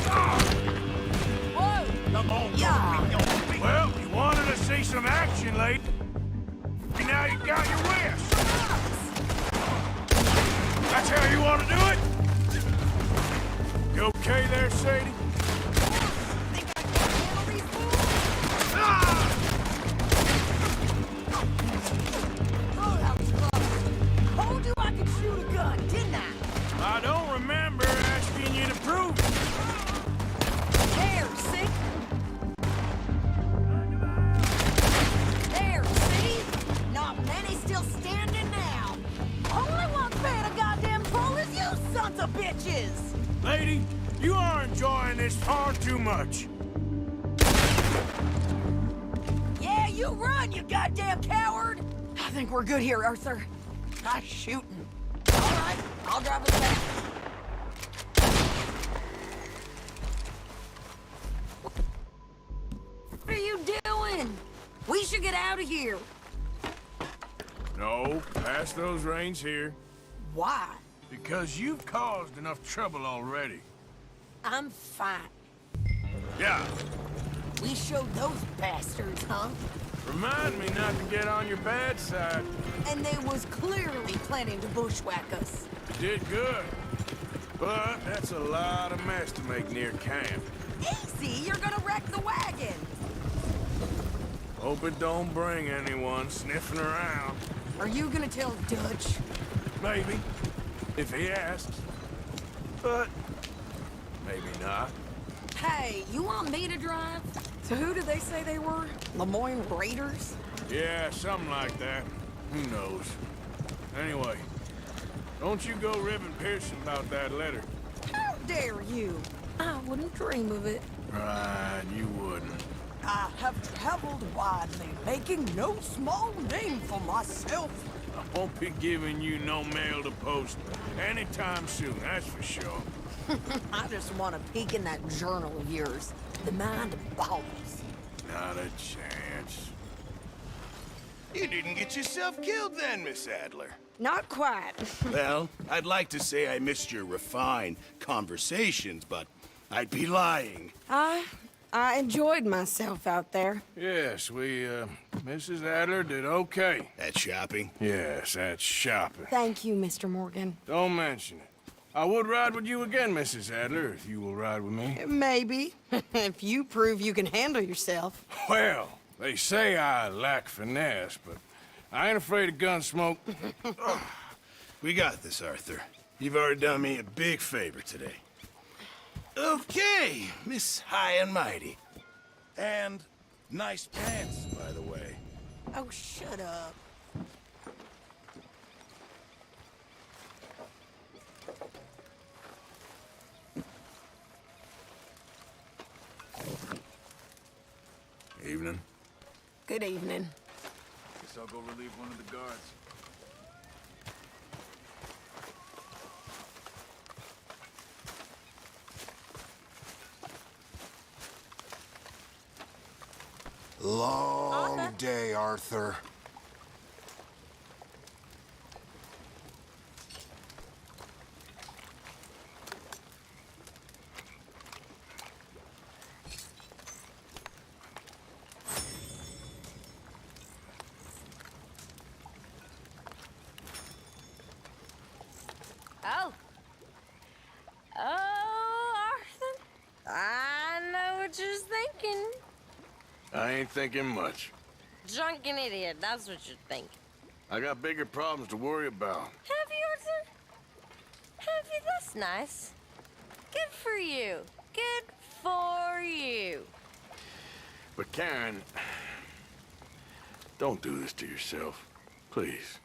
Whoa! Yeah. Well, you wanted to see some action, lady. Now you got your wish. That's how you want to do it? You okay there, Sadie? Oh, that was close. Told you I could shoot a gun, didn't I? I don't remember asking you to prove it. There, see? There, see? Not many still standing now. Only one's paying a goddamn toll is you sons of bitches! Lady, you are enjoying this far too much. Yeah, you run, you goddamn coward! I think we're good here, Arthur. Nice shooting. All right, I'll drive us back. What are you doing? We should get out of here. No, pass those reins here. Why? Because you've caused enough trouble already. I'm fine. Yeah, We showed those bastards, huh? remind me not to get on your bad side. And they was clearly planning to bushwhack us. You did good. But that's a lot of mess to make near camp. Easy, you're gonna wreck the wagon. Hope it don't bring anyone sniffing around. Are you gonna tell Dutch? Maybe, if he asks. But maybe not. Hey, you want me to drive? So who did they say they were? Lemoyne Raiders? Yeah, something like that. Who knows? Anyway, don't you go ribbing Pearson about that letter. How dare you? I wouldn't dream of it. Right, you wouldn't. I have traveled widely, making no small name for myself. I won't be giving you no mail to post anytime soon, that's for sure. I just want to peek in that journal of yours. The mind of balls. Not a chance. You didn't get yourself killed then, Miss Adler. Not quite. Well, I'd like to say I missed your refined conversations, but I'd be lying. I enjoyed myself out there. Yes, Mrs. Adler did okay. At shopping? Yes, that's shopping. Thank you, Mr. Morgan. Don't mention it. I would ride with you again, Mrs. Adler, if you will ride with me. Maybe. If you prove you can handle yourself. Well, they say I lack finesse, but I ain't afraid of gun smoke. We got this, Arthur. You've already done me a big favor today. Okay, Miss High and Mighty. And nice pants, by the way. Oh, shut up. Evening. Good evening. Guess I'll go relieve one of the guards. Long day, Arthur. Oh. Oh, Arthur. I know what you're thinking. I ain't thinking much. Drunken idiot, that's what you're thinking. I got bigger problems to worry about. Have you, Arthur? Have you? That's nice. Good for you. Good for you. But Karen, don't do this to yourself. Please.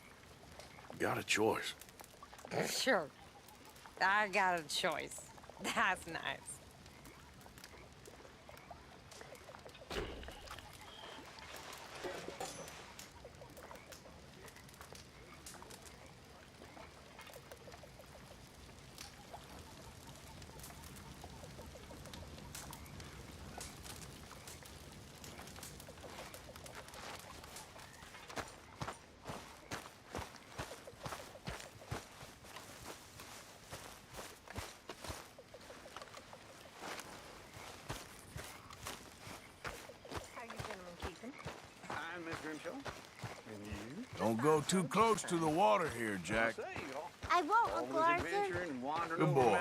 You got a choice. Sure. I got a choice. That's nice. Don't go too close to the water here, Jack. I won't, Uncle Arthur. Good boy.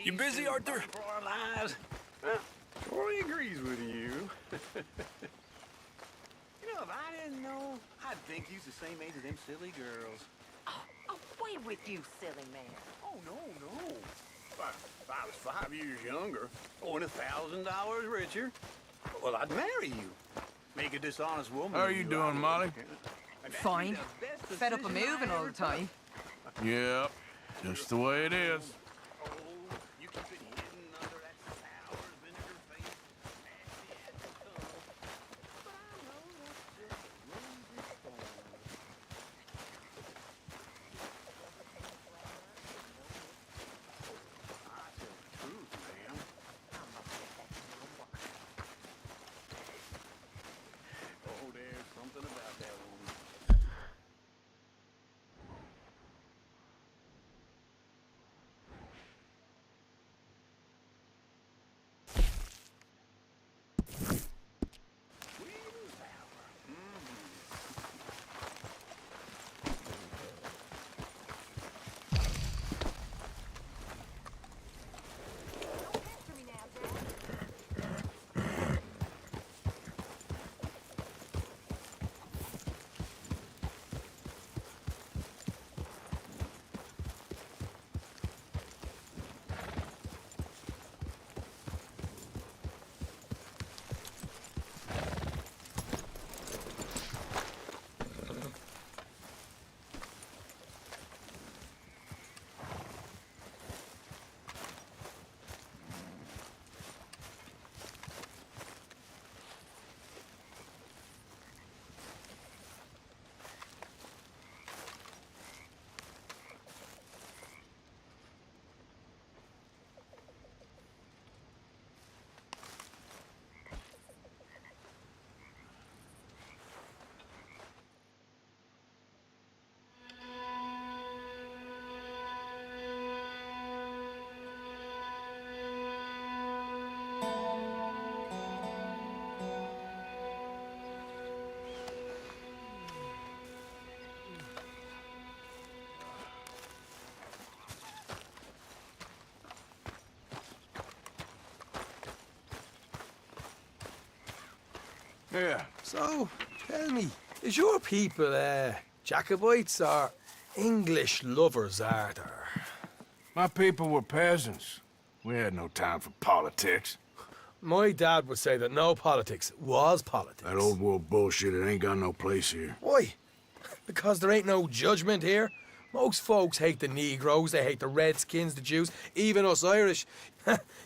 You busy, Arthur? For our lives. Troy agrees with you. You know, if I didn't know, I'd think he's the same age as them silly girls. Oh, away with you, silly man. Oh, no. If I was 5 years younger, or $1,000 richer, well, I'd marry you. Make a dishonest woman. How are you doing, Molly? Fine. Fed up of moving all the time. Yep, just the way it is. Yeah. So, tell me, is your people, Jacobites or English lovers, Arthur? My people were peasants. We had no time for politics. My dad would say that no politics was politics. That old world bullshit, it ain't got no place here. Why? Because there ain't no judgment here. Most folks hate the Negroes, they hate the Redskins, the Jews, even us Irish.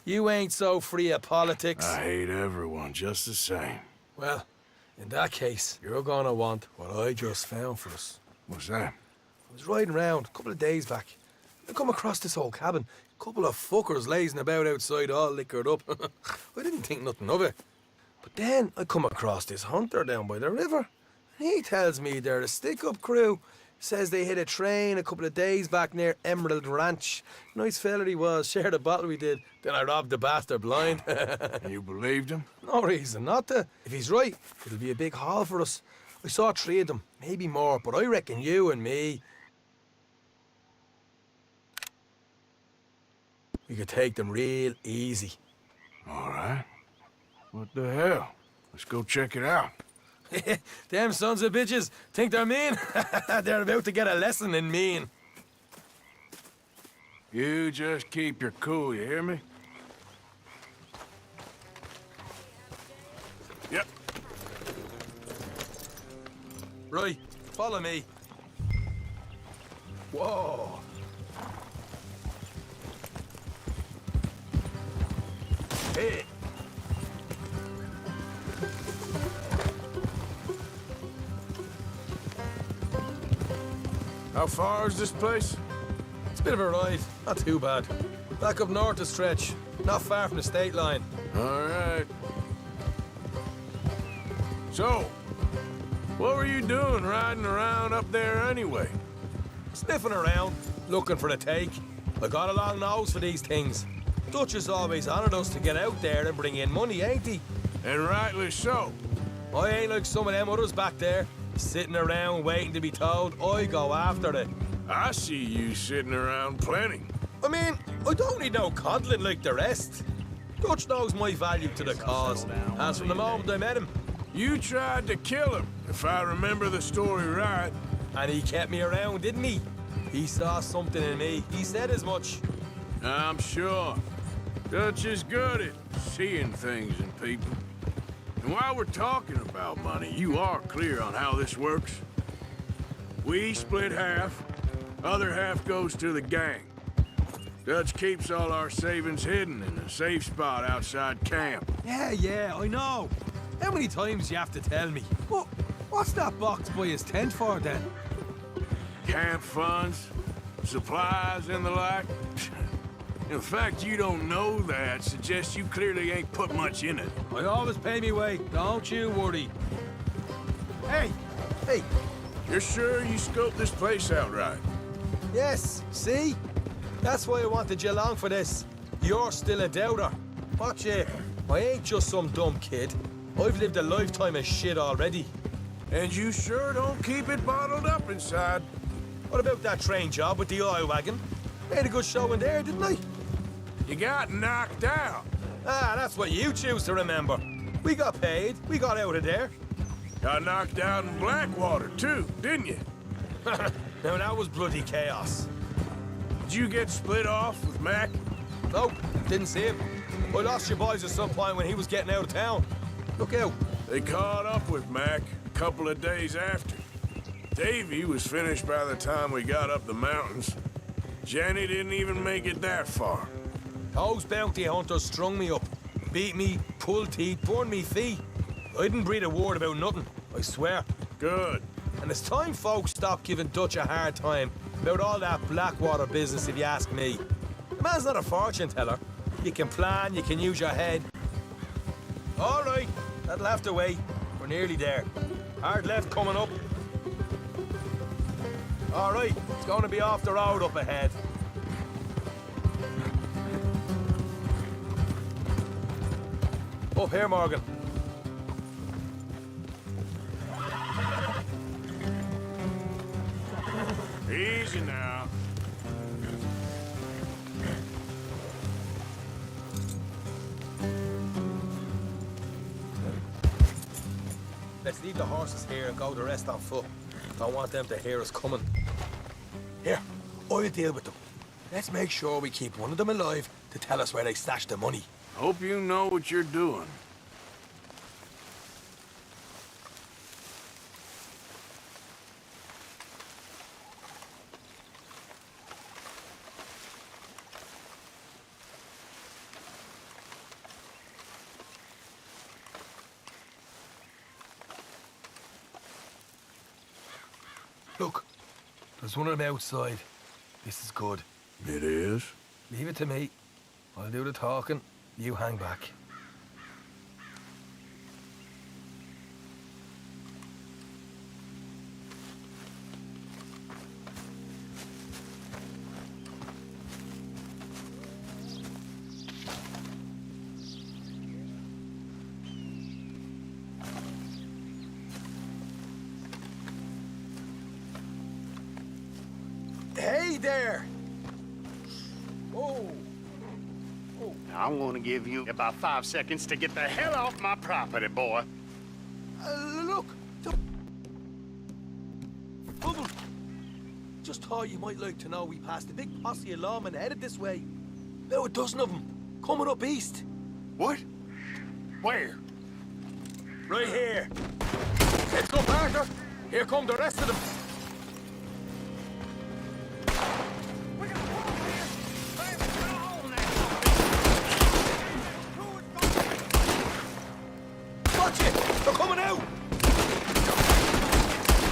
You ain't so free of politics. I hate everyone just the same. Well, in that case, you're gonna want what I just found for us. What's that? I was riding around a couple of days back. I come across this old cabin. Couple of fuckers lazing about outside all liquored up. I didn't think nothing of it. But then I come across this hunter down by the river. And he tells me they're a stick-up crew. Says they hit a train a couple of days back near Emerald Ranch. Nice fella he was, shared a bottle we did. Then I robbed the bastard blind. You believed him? No reason not to. If he's right, it'll be a big haul for us. I saw 3 of them, maybe more, but I reckon you and me... we could take them real easy. All right. What the hell? Let's go check it out. Them sons of bitches think they're mean. They're about to get a lesson in mean. You just keep your cool, you hear me? Yep. Right, follow me. Whoa. Hey. How far is this place? It's a bit of a ride, not too bad. Back up north a stretch, not far from the state line. All right. So, what were you doing riding around up there anyway? Sniffing around, looking for a take. I got a long nose for these things. Dutch has always honoured us to get out there and bring in money, ain't he? And rightly so. I ain't like some of them others back there, sitting around waiting to be told. I go after it. I see you sitting around plenty. I mean, I don't need no coddling like the rest. Dutch knows my value to the cause, as from the moment I met him. You tried to kill him, if I remember the story right. And he kept me around, didn't he? He saw something in me. He said as much. I'm sure. Dutch is good at seeing things in people. And while we're talking about money, you are clear on how this works. We split half, other half goes to the gang. Dutch keeps all our savings hidden in a safe spot outside camp. Yeah, I know. How many times you have to tell me? What's that box by his tent for, then? Camp funds, supplies, and the like. The fact you don't know that suggests you clearly ain't put much in it. I always pay me way, don't you worry. Hey! You're sure you scoped this place out right? Yes, see? That's why I wanted you along for this. You're still a doubter. Watch it. I ain't just some dumb kid. I've lived a lifetime of shit already. And you sure don't keep it bottled up inside. What about that train job with the oil wagon? Made a good show in there, didn't I? You got knocked out. Ah, that's what you choose to remember. We got paid. We got out of there. Got knocked out in Blackwater, too, didn't you? Now, that was bloody chaos. Did you get split off with Mac? Nope, didn't see him. I lost your boys at some point when he was getting out of town. Look out. They caught up with Mac a couple of days after. Davy was finished by the time we got up the mountains. Jenny didn't even make it that far. Those bounty hunters strung me up, beat me, pulled teeth, burned me feet. I didn't breathe a word about nothing, I swear. Good. And it's time folks stop giving Dutch a hard time about all that Blackwater business, if you ask me. The man's not a fortune teller. You can plan, you can use your head. All right, that'll have to wait. We're nearly there. Hard left coming up. All right, it's going to be off the road up ahead. Up here, Morgan. Easy now. Let's leave the horses here and go the rest on foot. Don't want them to hear us coming. Here, I'll deal with them. Let's make sure we keep one of them alive to tell us where they stashed the money. Hope you know what you're doing. Look, there's one of them outside. This is good. It is? Leave it to me. I'll do the talking. You hang back. Hey there! Whoa! Now, I'm gonna give you about 5 seconds to get the hell off my property, boy. Look! Bubble! Just thought you might like to know we passed a big posse of lawmen headed this way. About a dozen of them, coming up east. What? Where? Right here. Heads up, Arthur. Here come the rest of them. Watch it! They're coming out!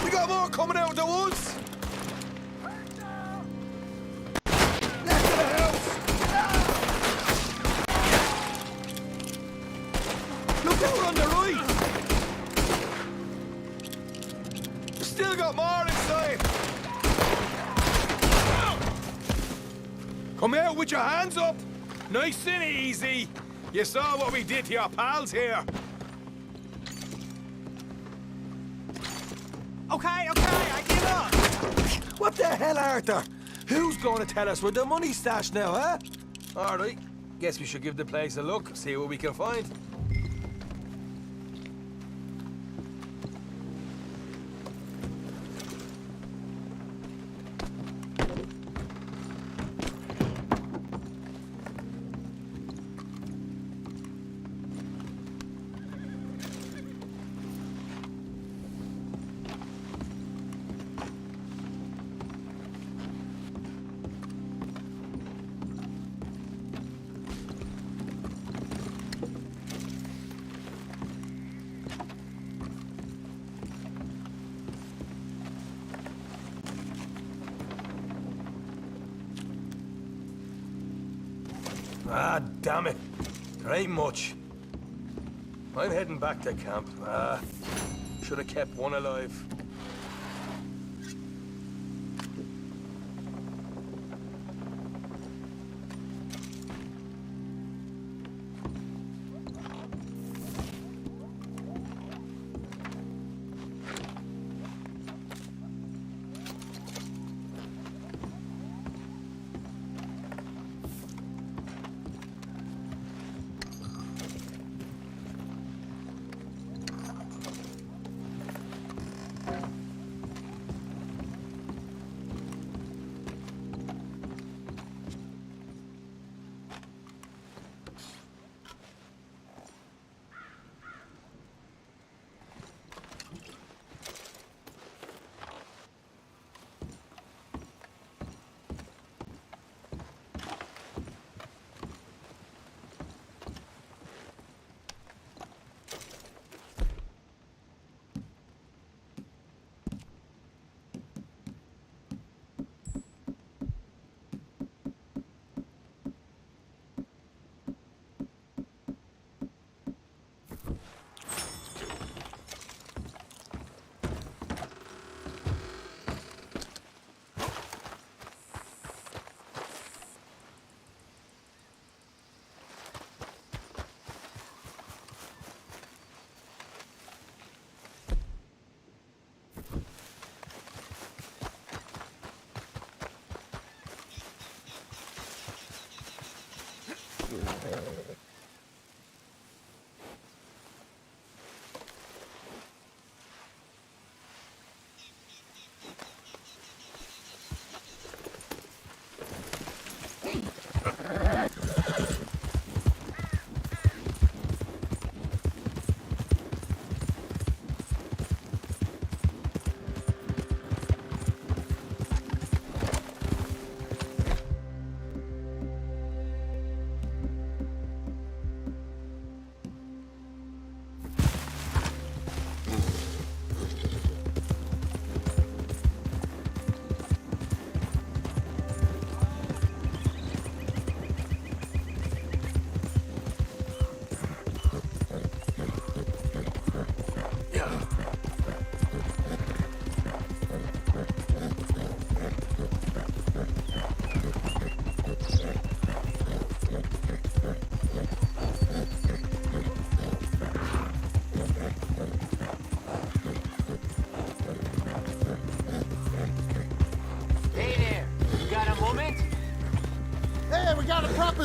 We got more coming out of the woods! Left of the house! Look out on the right! We still got more inside! Come out with your hands up! Nice and easy! You saw what we did to your pals here! Okay, I give up. What the hell, Arthur? Who's going to tell us where the money's stashed now, huh? All right. Guess we should give the place a look, see what we can find. Ah, damn it. There ain't much. I'm heading back to camp. Should have kept one alive.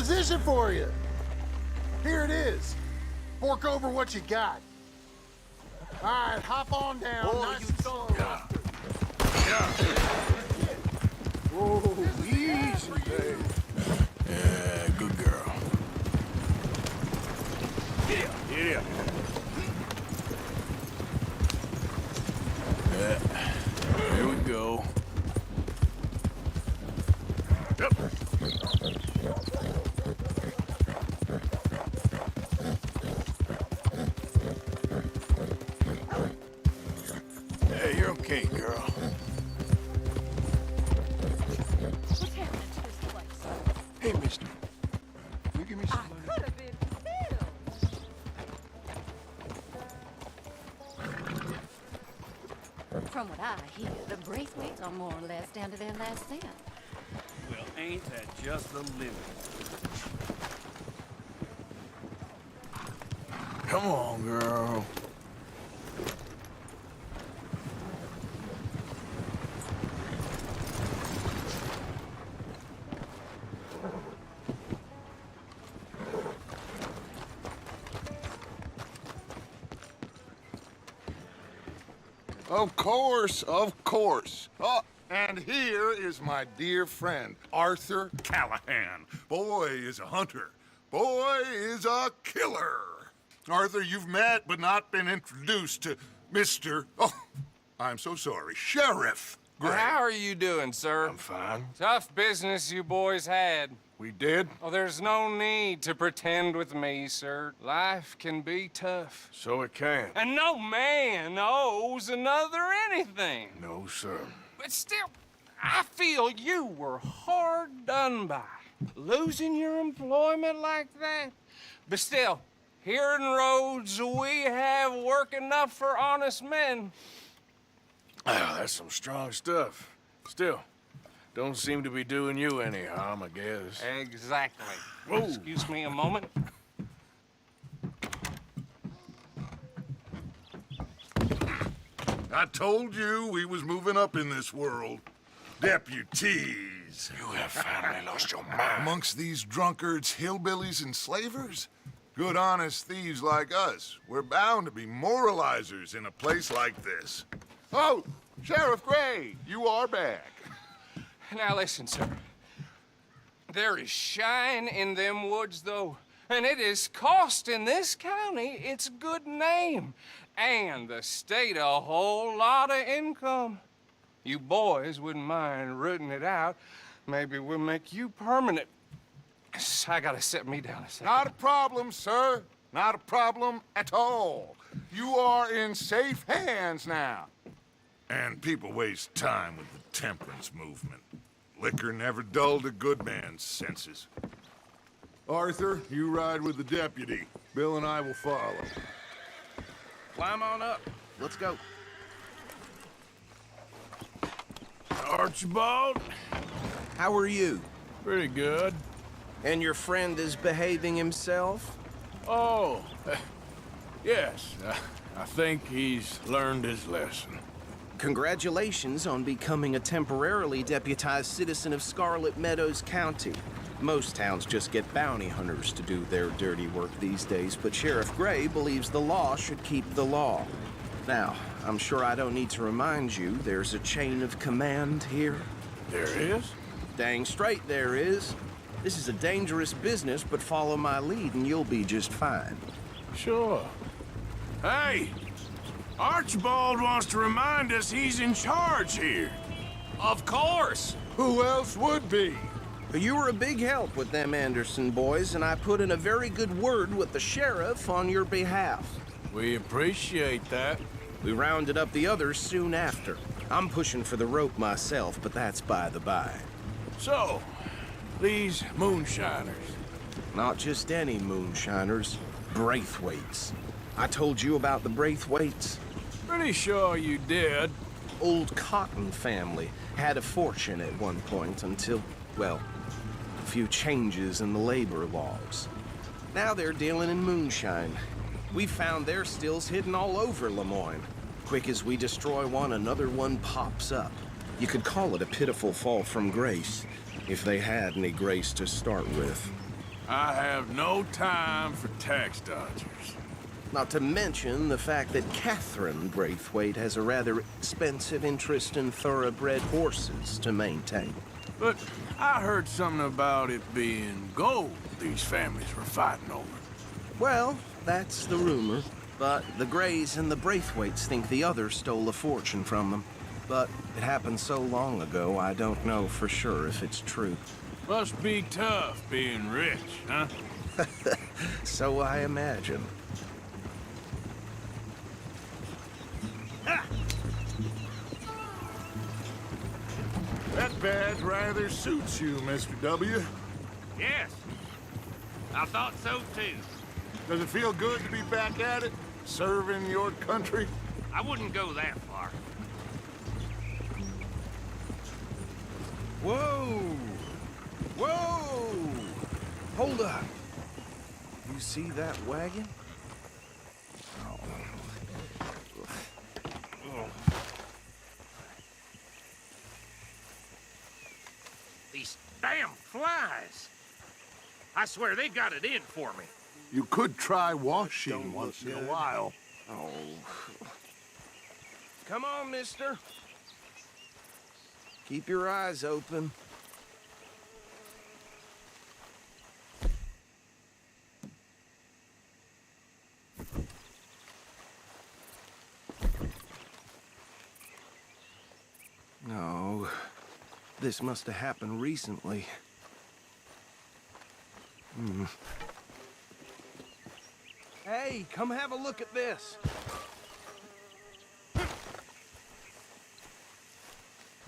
position for you. Here it is. Fork over what you got. All right, hop on down. Nice and slow. Whoa, easy, babe. Yeah, good girl. Yeah. Here we go. Yep. Hey, you're okay, girl. What's happening to this place? Hey, mister. Will you give me some money? Could have been filled. From what I hear, the Braithwaites are more or less down to their last cent. Well, ain't that just the living? Come on, girl. Of course, of course. Oh, and here is my dear friend, Arthur Callahan. Boy is a hunter. Boy is a killer. Arthur, you've met but not been introduced to Mr. Oh, I'm so sorry, Sheriff Gray. How are you doing, sir? I'm fine. Tough business you boys had. We did? Oh, there's no need to pretend with me, sir. Life can be tough. So it can. And no man owes another anything. No, sir. But still, I feel you were hard done by. Losing your employment like that. But still, here in Rhodes, we have work enough for honest men. Oh, that's some strong stuff. Still, don't seem to be doing you any harm, I guess. Exactly. Whoa. Excuse me a moment. I told you we was moving up in this world. Deputies. You have finally lost your mind. Amongst these drunkards, hillbillies, and slavers? Good, honest thieves like us. We're bound to be moralizers in a place like this. Oh, Sheriff Gray, you are back. Now listen, sir. There is shine in them woods, though, and it is costing this county its good name and the state a whole lot of income. You boys wouldn't mind rooting it out. Maybe we'll make you permanent. I gotta set me down a second. Not a problem, sir. Not a problem at all. You are in safe hands now. And people waste time with the temperance movement. Liquor never dulled a good man's senses. Arthur, you ride with the deputy. Bill and I will follow. Climb on up. Let's go. Archibald? How are you? Pretty good. And your friend is behaving himself? Oh, yes. I think he's learned his lesson. Congratulations on becoming a temporarily deputized citizen of Scarlet Meadows County. Most towns just get bounty hunters to do their dirty work these days, but Sheriff Gray believes the law should keep the law. Now, I'm sure I don't need to remind you there's a chain of command here. There is? Dang straight there is. This is a dangerous business, but follow my lead and you'll be just fine. Sure. Hey! Archibald wants to remind us he's in charge here. Of course. Who else would be? You were a big help with them Anderson boys, and I put in a very good word with the sheriff on your behalf. We appreciate that. We rounded up the others soon after. I'm pushing for the rope myself, but that's by the by. So, these moonshiners. Not just any moonshiners, Braithwaites. I told you about the Braithwaites? Pretty sure you did. Old Cotton family had a fortune at one point until, well, a few changes in the labor laws. Now they're dealing in moonshine. We found their stills hidden all over Lemoyne. Quick as we destroy one, another one pops up. You could call it a pitiful fall from grace, if they had any grace to start with. I have no time for tax dodgers. Not to mention the fact that Catherine Braithwaite has a rather expensive interest in thoroughbred horses to maintain. But I heard something about it being gold these families were fighting over. Well, that's the rumor. But the Grays and the Braithwaites think the others stole a fortune from them. But it happened so long ago, I don't know for sure if it's true. Must be tough being rich, huh? So I imagine. That badge rather suits you, Mr. W. Yes. I thought so, too. Does it feel good to be back at it? Serving your country? I wouldn't go that far. Whoa! Whoa! Hold up. You see that wagon? These damn flies. I swear they got it in for me. You could try washing once in a while. Oh. Come on, mister. Keep your eyes open. No. This must have happened recently. Hey, come have a look at this.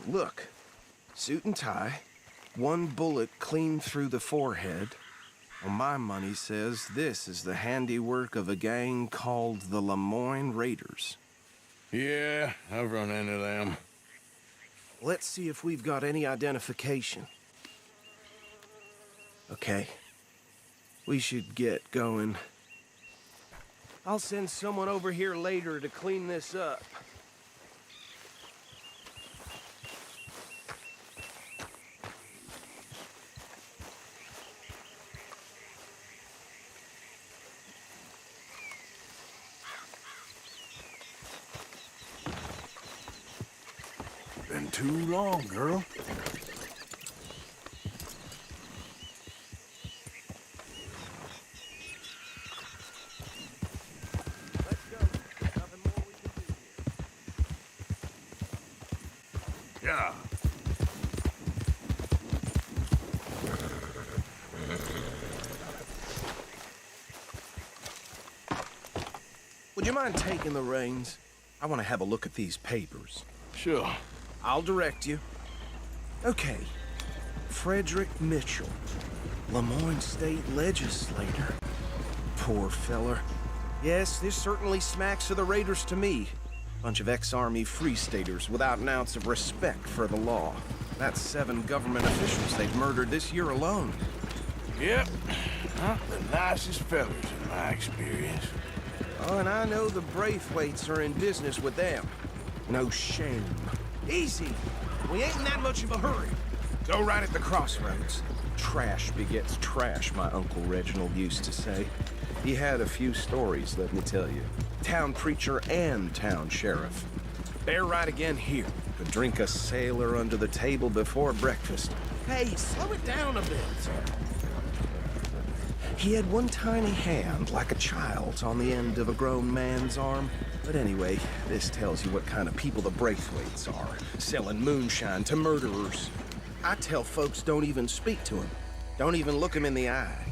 Look, suit and tie, one bullet clean through the forehead. Well, my money says this is the handiwork of a gang called the Lemoyne Raiders. Yeah, I've run into them. Let's see if we've got any identification. Okay. We should get going. I'll send someone over here later to clean this up. Been too long, girl. Yeah. Would you mind taking the reins? I want to have a look at these papers. Sure. I'll direct you. Okay. Frederick Mitchell, Lemoyne State Legislator. Poor feller. Yes, this certainly smacks of the Raiders to me. Bunch of ex-Army Free Staters without an ounce of respect for the law. That's 7 government officials they've murdered this year alone. Yep. Not the nicest fellas in my experience. Oh, and I know the Braithwaites are in business with them. No shame. Easy. We ain't in that much of a hurry. Go right at the crossroads. Trash begets trash, my Uncle Reginald used to say. He had a few stories, let me tell you. Town preacher and town sheriff. Bear right again here. Could drink a sailor under the table before breakfast. Hey, slow it down a bit. He had one tiny hand, like a child's, on the end of a grown man's arm. But anyway, this tells you what kind of people the Braithwaites are. Selling moonshine to murderers. I tell folks don't even speak to him. Don't even look him in the eye.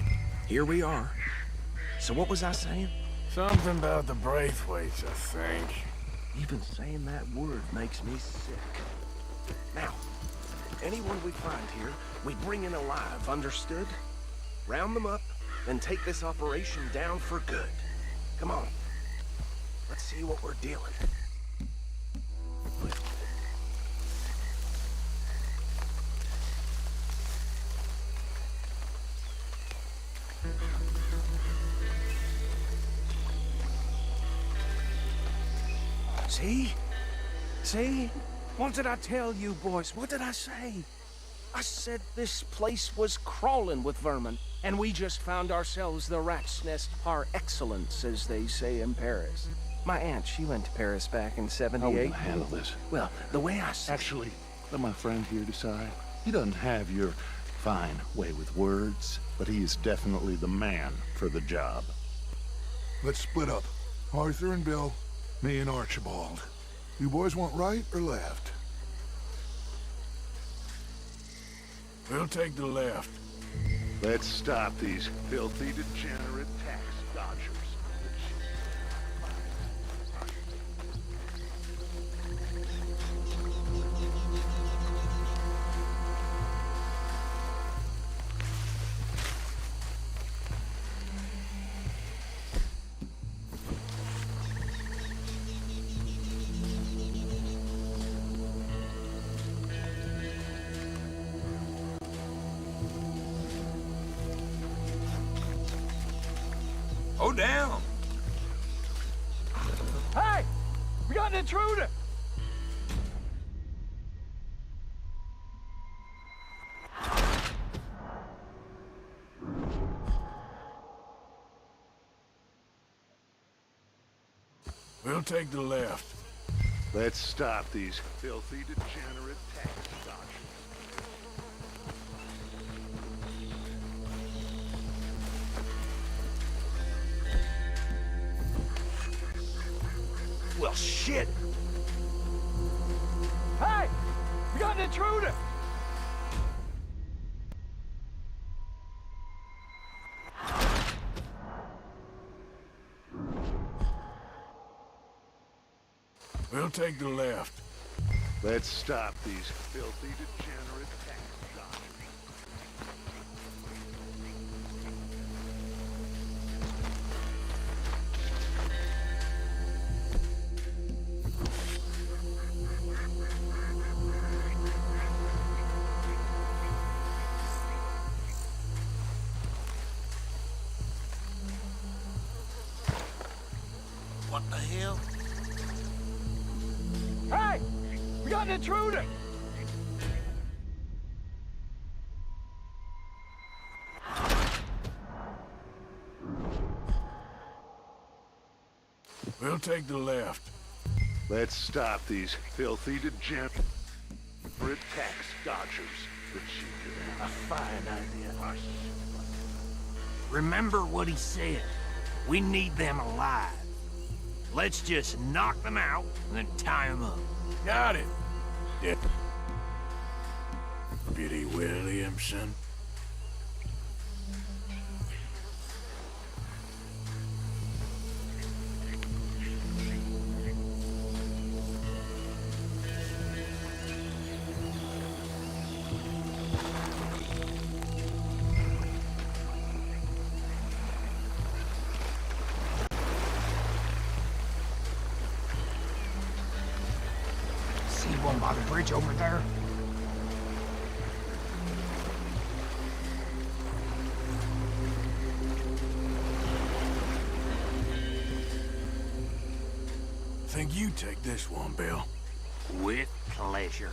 Here we are. So what was I saying? Something about the Braithwaites, I think. Even saying that word makes me sick. Now, anyone we find here, we bring in alive, understood? Round them up, then take this operation down for good. Come on. Let's see what we're dealing with. See? See? What did I tell you, boys? What did I say? I said this place was crawling with vermin. And we just found ourselves the rat's nest par excellence, as they say in Paris. My aunt, she went to Paris back in '78. How are we gonna handle this? Well, the way I see Actually, let my friend here decide. He doesn't have your fine way with words, but he is definitely the man for the job. Let's split up. Arthur and Bill, me and Archibald. You boys want right or left? We'll take the left. Let's stop these filthy, degenerate tax dodgers. Hold down. Hey! We got an intruder! We'll take the left. Let's stop these filthy, degenerate tax dodgers. Well, shit. Hey! We got an intruder! We'll take the left. Let's stop these filthy, degenerate tax dodgers. What the hell? Hey! We got an intruder! We'll take the left. Let's stop these filthy, degenerate tax dodgers. A fine idea. Remember what he said. We need them alive. Let's just knock them out and then tie them up. Got it. Deputy Williamson. See one by the bridge over there? Think you take this one, Bill. With pleasure.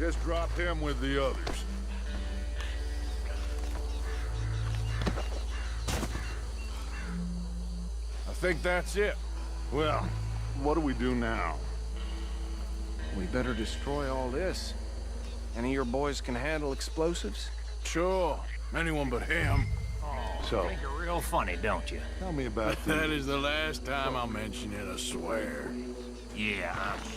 Just drop him with the others. I think that's it. Well, what do we do now? We better destroy all this. Any of your boys can handle explosives? Sure. Anyone but him. You think you're real funny, don't you? Tell me about That is the last time I'll mention it, I swear. Yeah, I'm sure.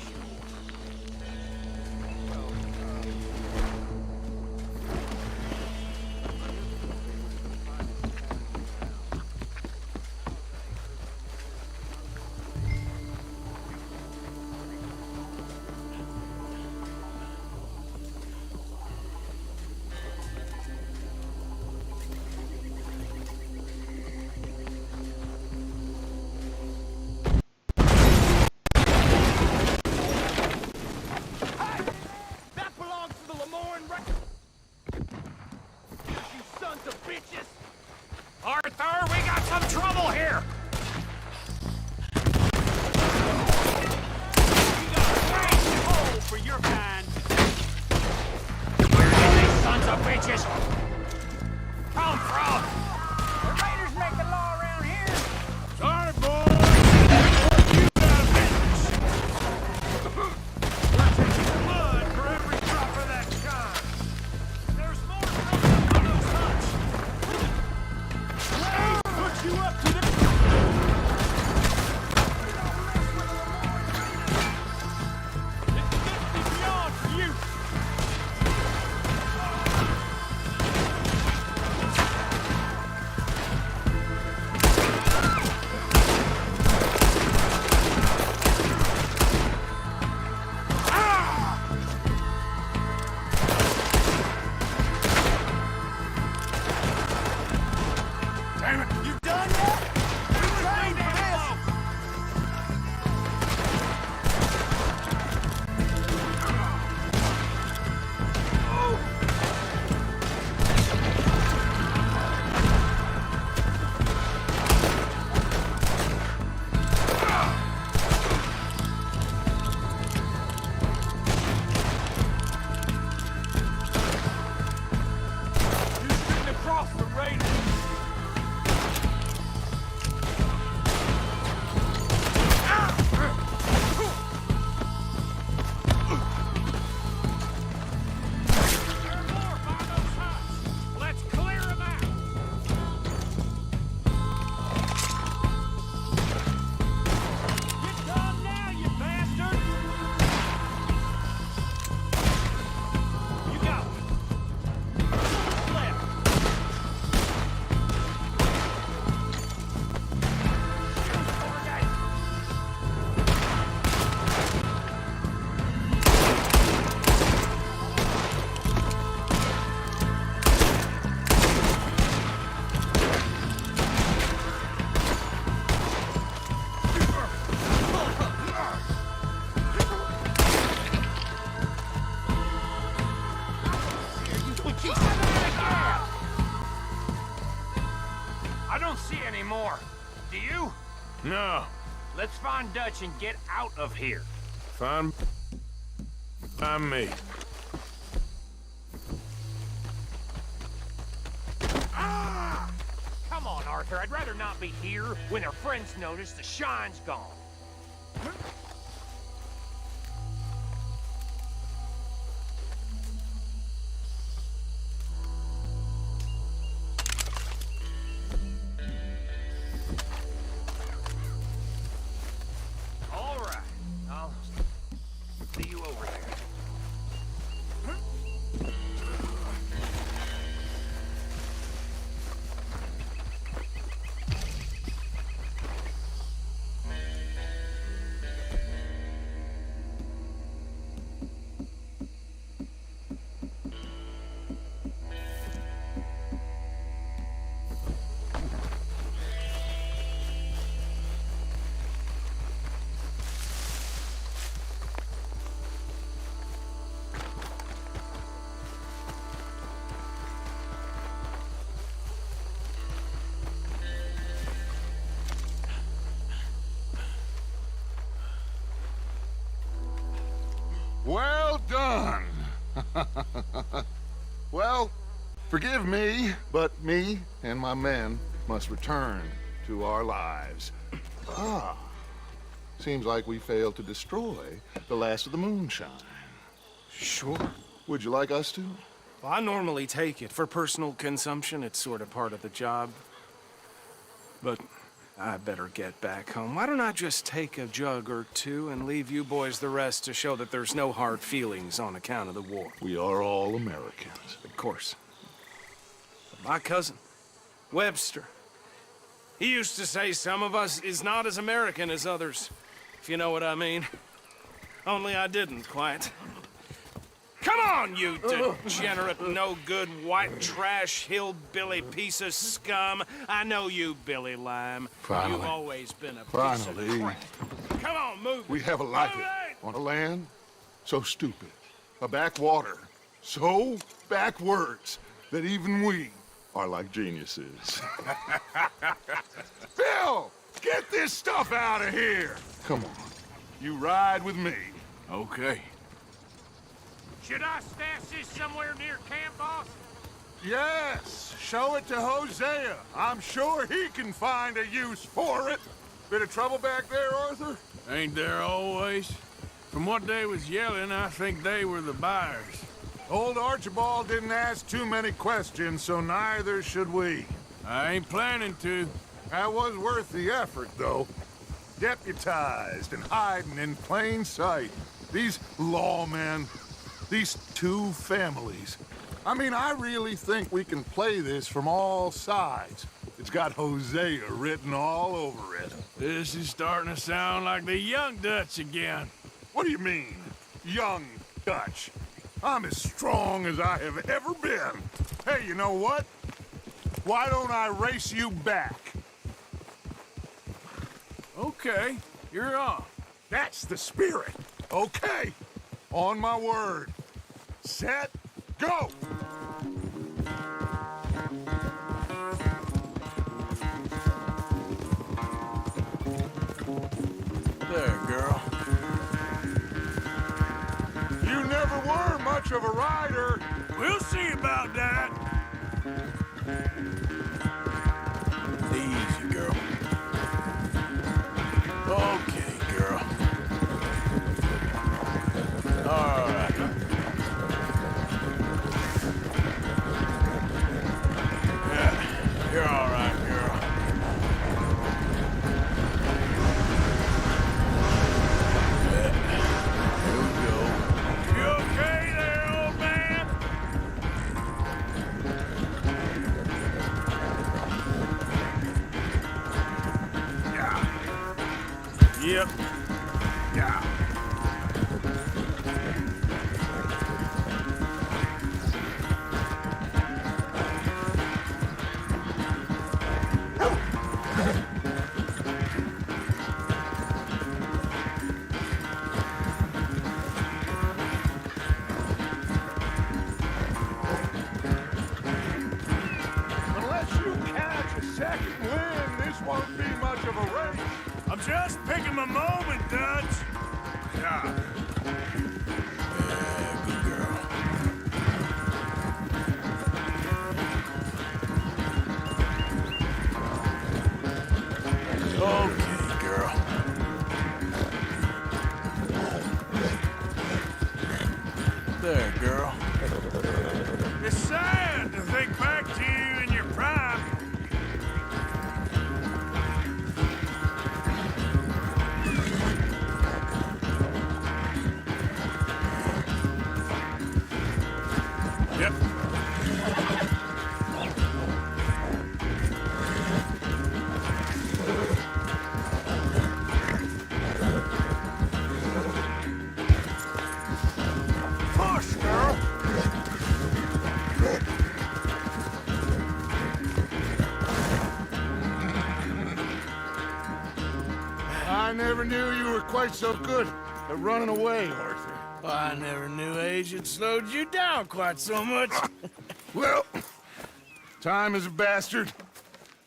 Arthur, we got some trouble here! You got a great hole for your kind. Where did these sons of bitches come from? The raiders make the law around here. Sorry, boys! You got business! We're taking blood for every drop of that kind. There's more coming from those huts. Put you up to the... It's 50 beyond for you. Damn it! You done yet? We're ready for this. You shouldn't have crossed the raiders. Let's clear them out. Get done now, you bastard. You got it. Left. I don't see any more. Do you? No. Let's find Dutch and get out of here. Find me. Ah! Come on, Arthur. I'd rather not be here when our friends notice the shine's gone. All right. I'll see you over there. Well done. Well, forgive me, but me and my men must return to our lives. Ah, seems like we failed to destroy the last of the moonshine. Sure. Would you like us to? Well, I normally take it. For personal consumption, it's sort of part of the job. But I better get back home. Why don't I just take a jug or two and leave you boys the rest to show that there's no hard feelings on account of the war? We are all Americans. Of course. But my cousin, Webster, he used to say some of us is not as American as others, if you know what I mean. Only I didn't quite. Come on, you degenerate, no-good, white trash, hillbilly piece of scum. I know you, Billy Lime. Finally. You've always been a piece Finally. of crap. Come on, move it. We have a life Move it! on a land so stupid, a backwater so backwards that even we are like geniuses. Bill, get this stuff out of here! Come on, you ride with me. Okay. Should I stash this somewhere near camp, boss? Yes, show it to Hosea. I'm sure he can find a use for it. Bit of trouble back there, Arthur? Ain't there always? From what they was yelling, I think they were the buyers. Old Archibald didn't ask too many questions, so neither should we. I ain't planning to. That was worth the effort, though. Deputized and hiding in plain sight. These lawmen, these two families. I mean, I really think we can play this from all sides. It's got Hosea written all over it. This is starting to sound like the Young Dutch again. What do you mean, Young Dutch? I'm as strong as I have ever been. Hey, you know what? Why don't I race you back? Okay, you're on. That's the spirit. Okay, on my word. Set, go! There, girl. You never were much of a rider. We'll see about that. Easy, girl. Okay, girl. All right. Yeah, you're all right, girl. Yeah. Here we go. You okay there, old man? Yeah. Yep. Yeah. Unless you catch a second wind, this won't be much of a race. I'm just picking my moment, Dutch. Yeah. Yeah, good girl. Okay, girl. There, girl. It's sad to think back to you in your prime. Yep. Push, girl! I never knew you were quite so good at running away, Arthur. I never knew age had slowed you down quite so much. Well, time is a bastard.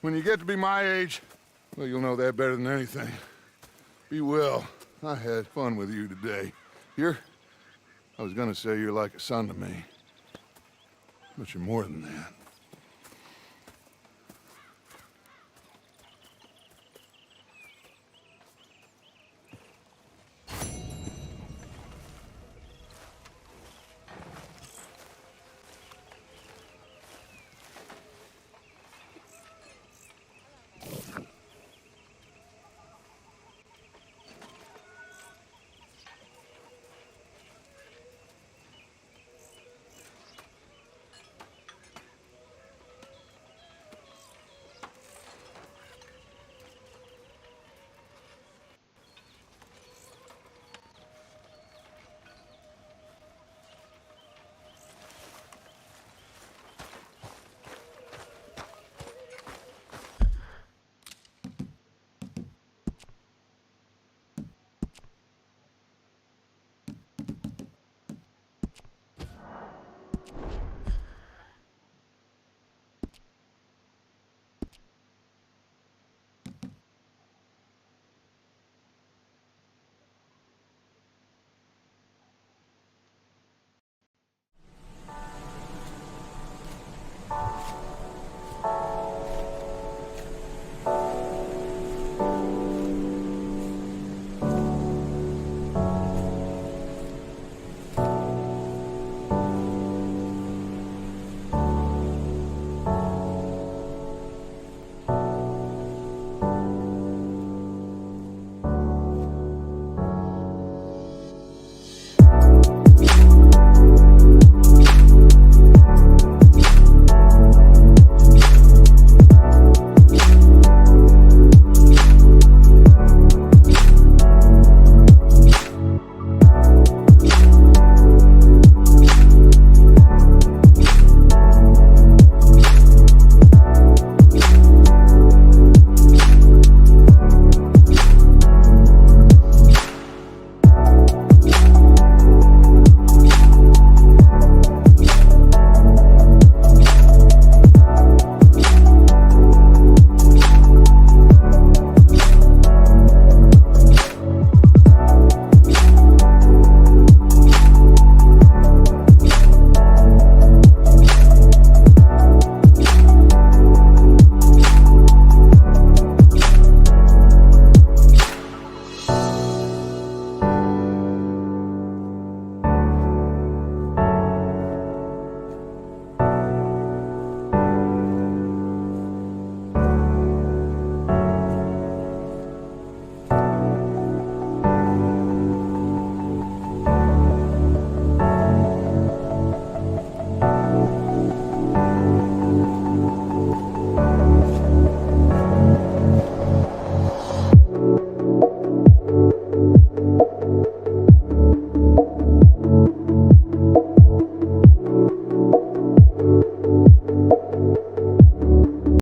When you get to be my age, well, you'll know that better than anything. Be well. I had fun with you today. You're I was gonna say you're like a son to me. But you're more than that.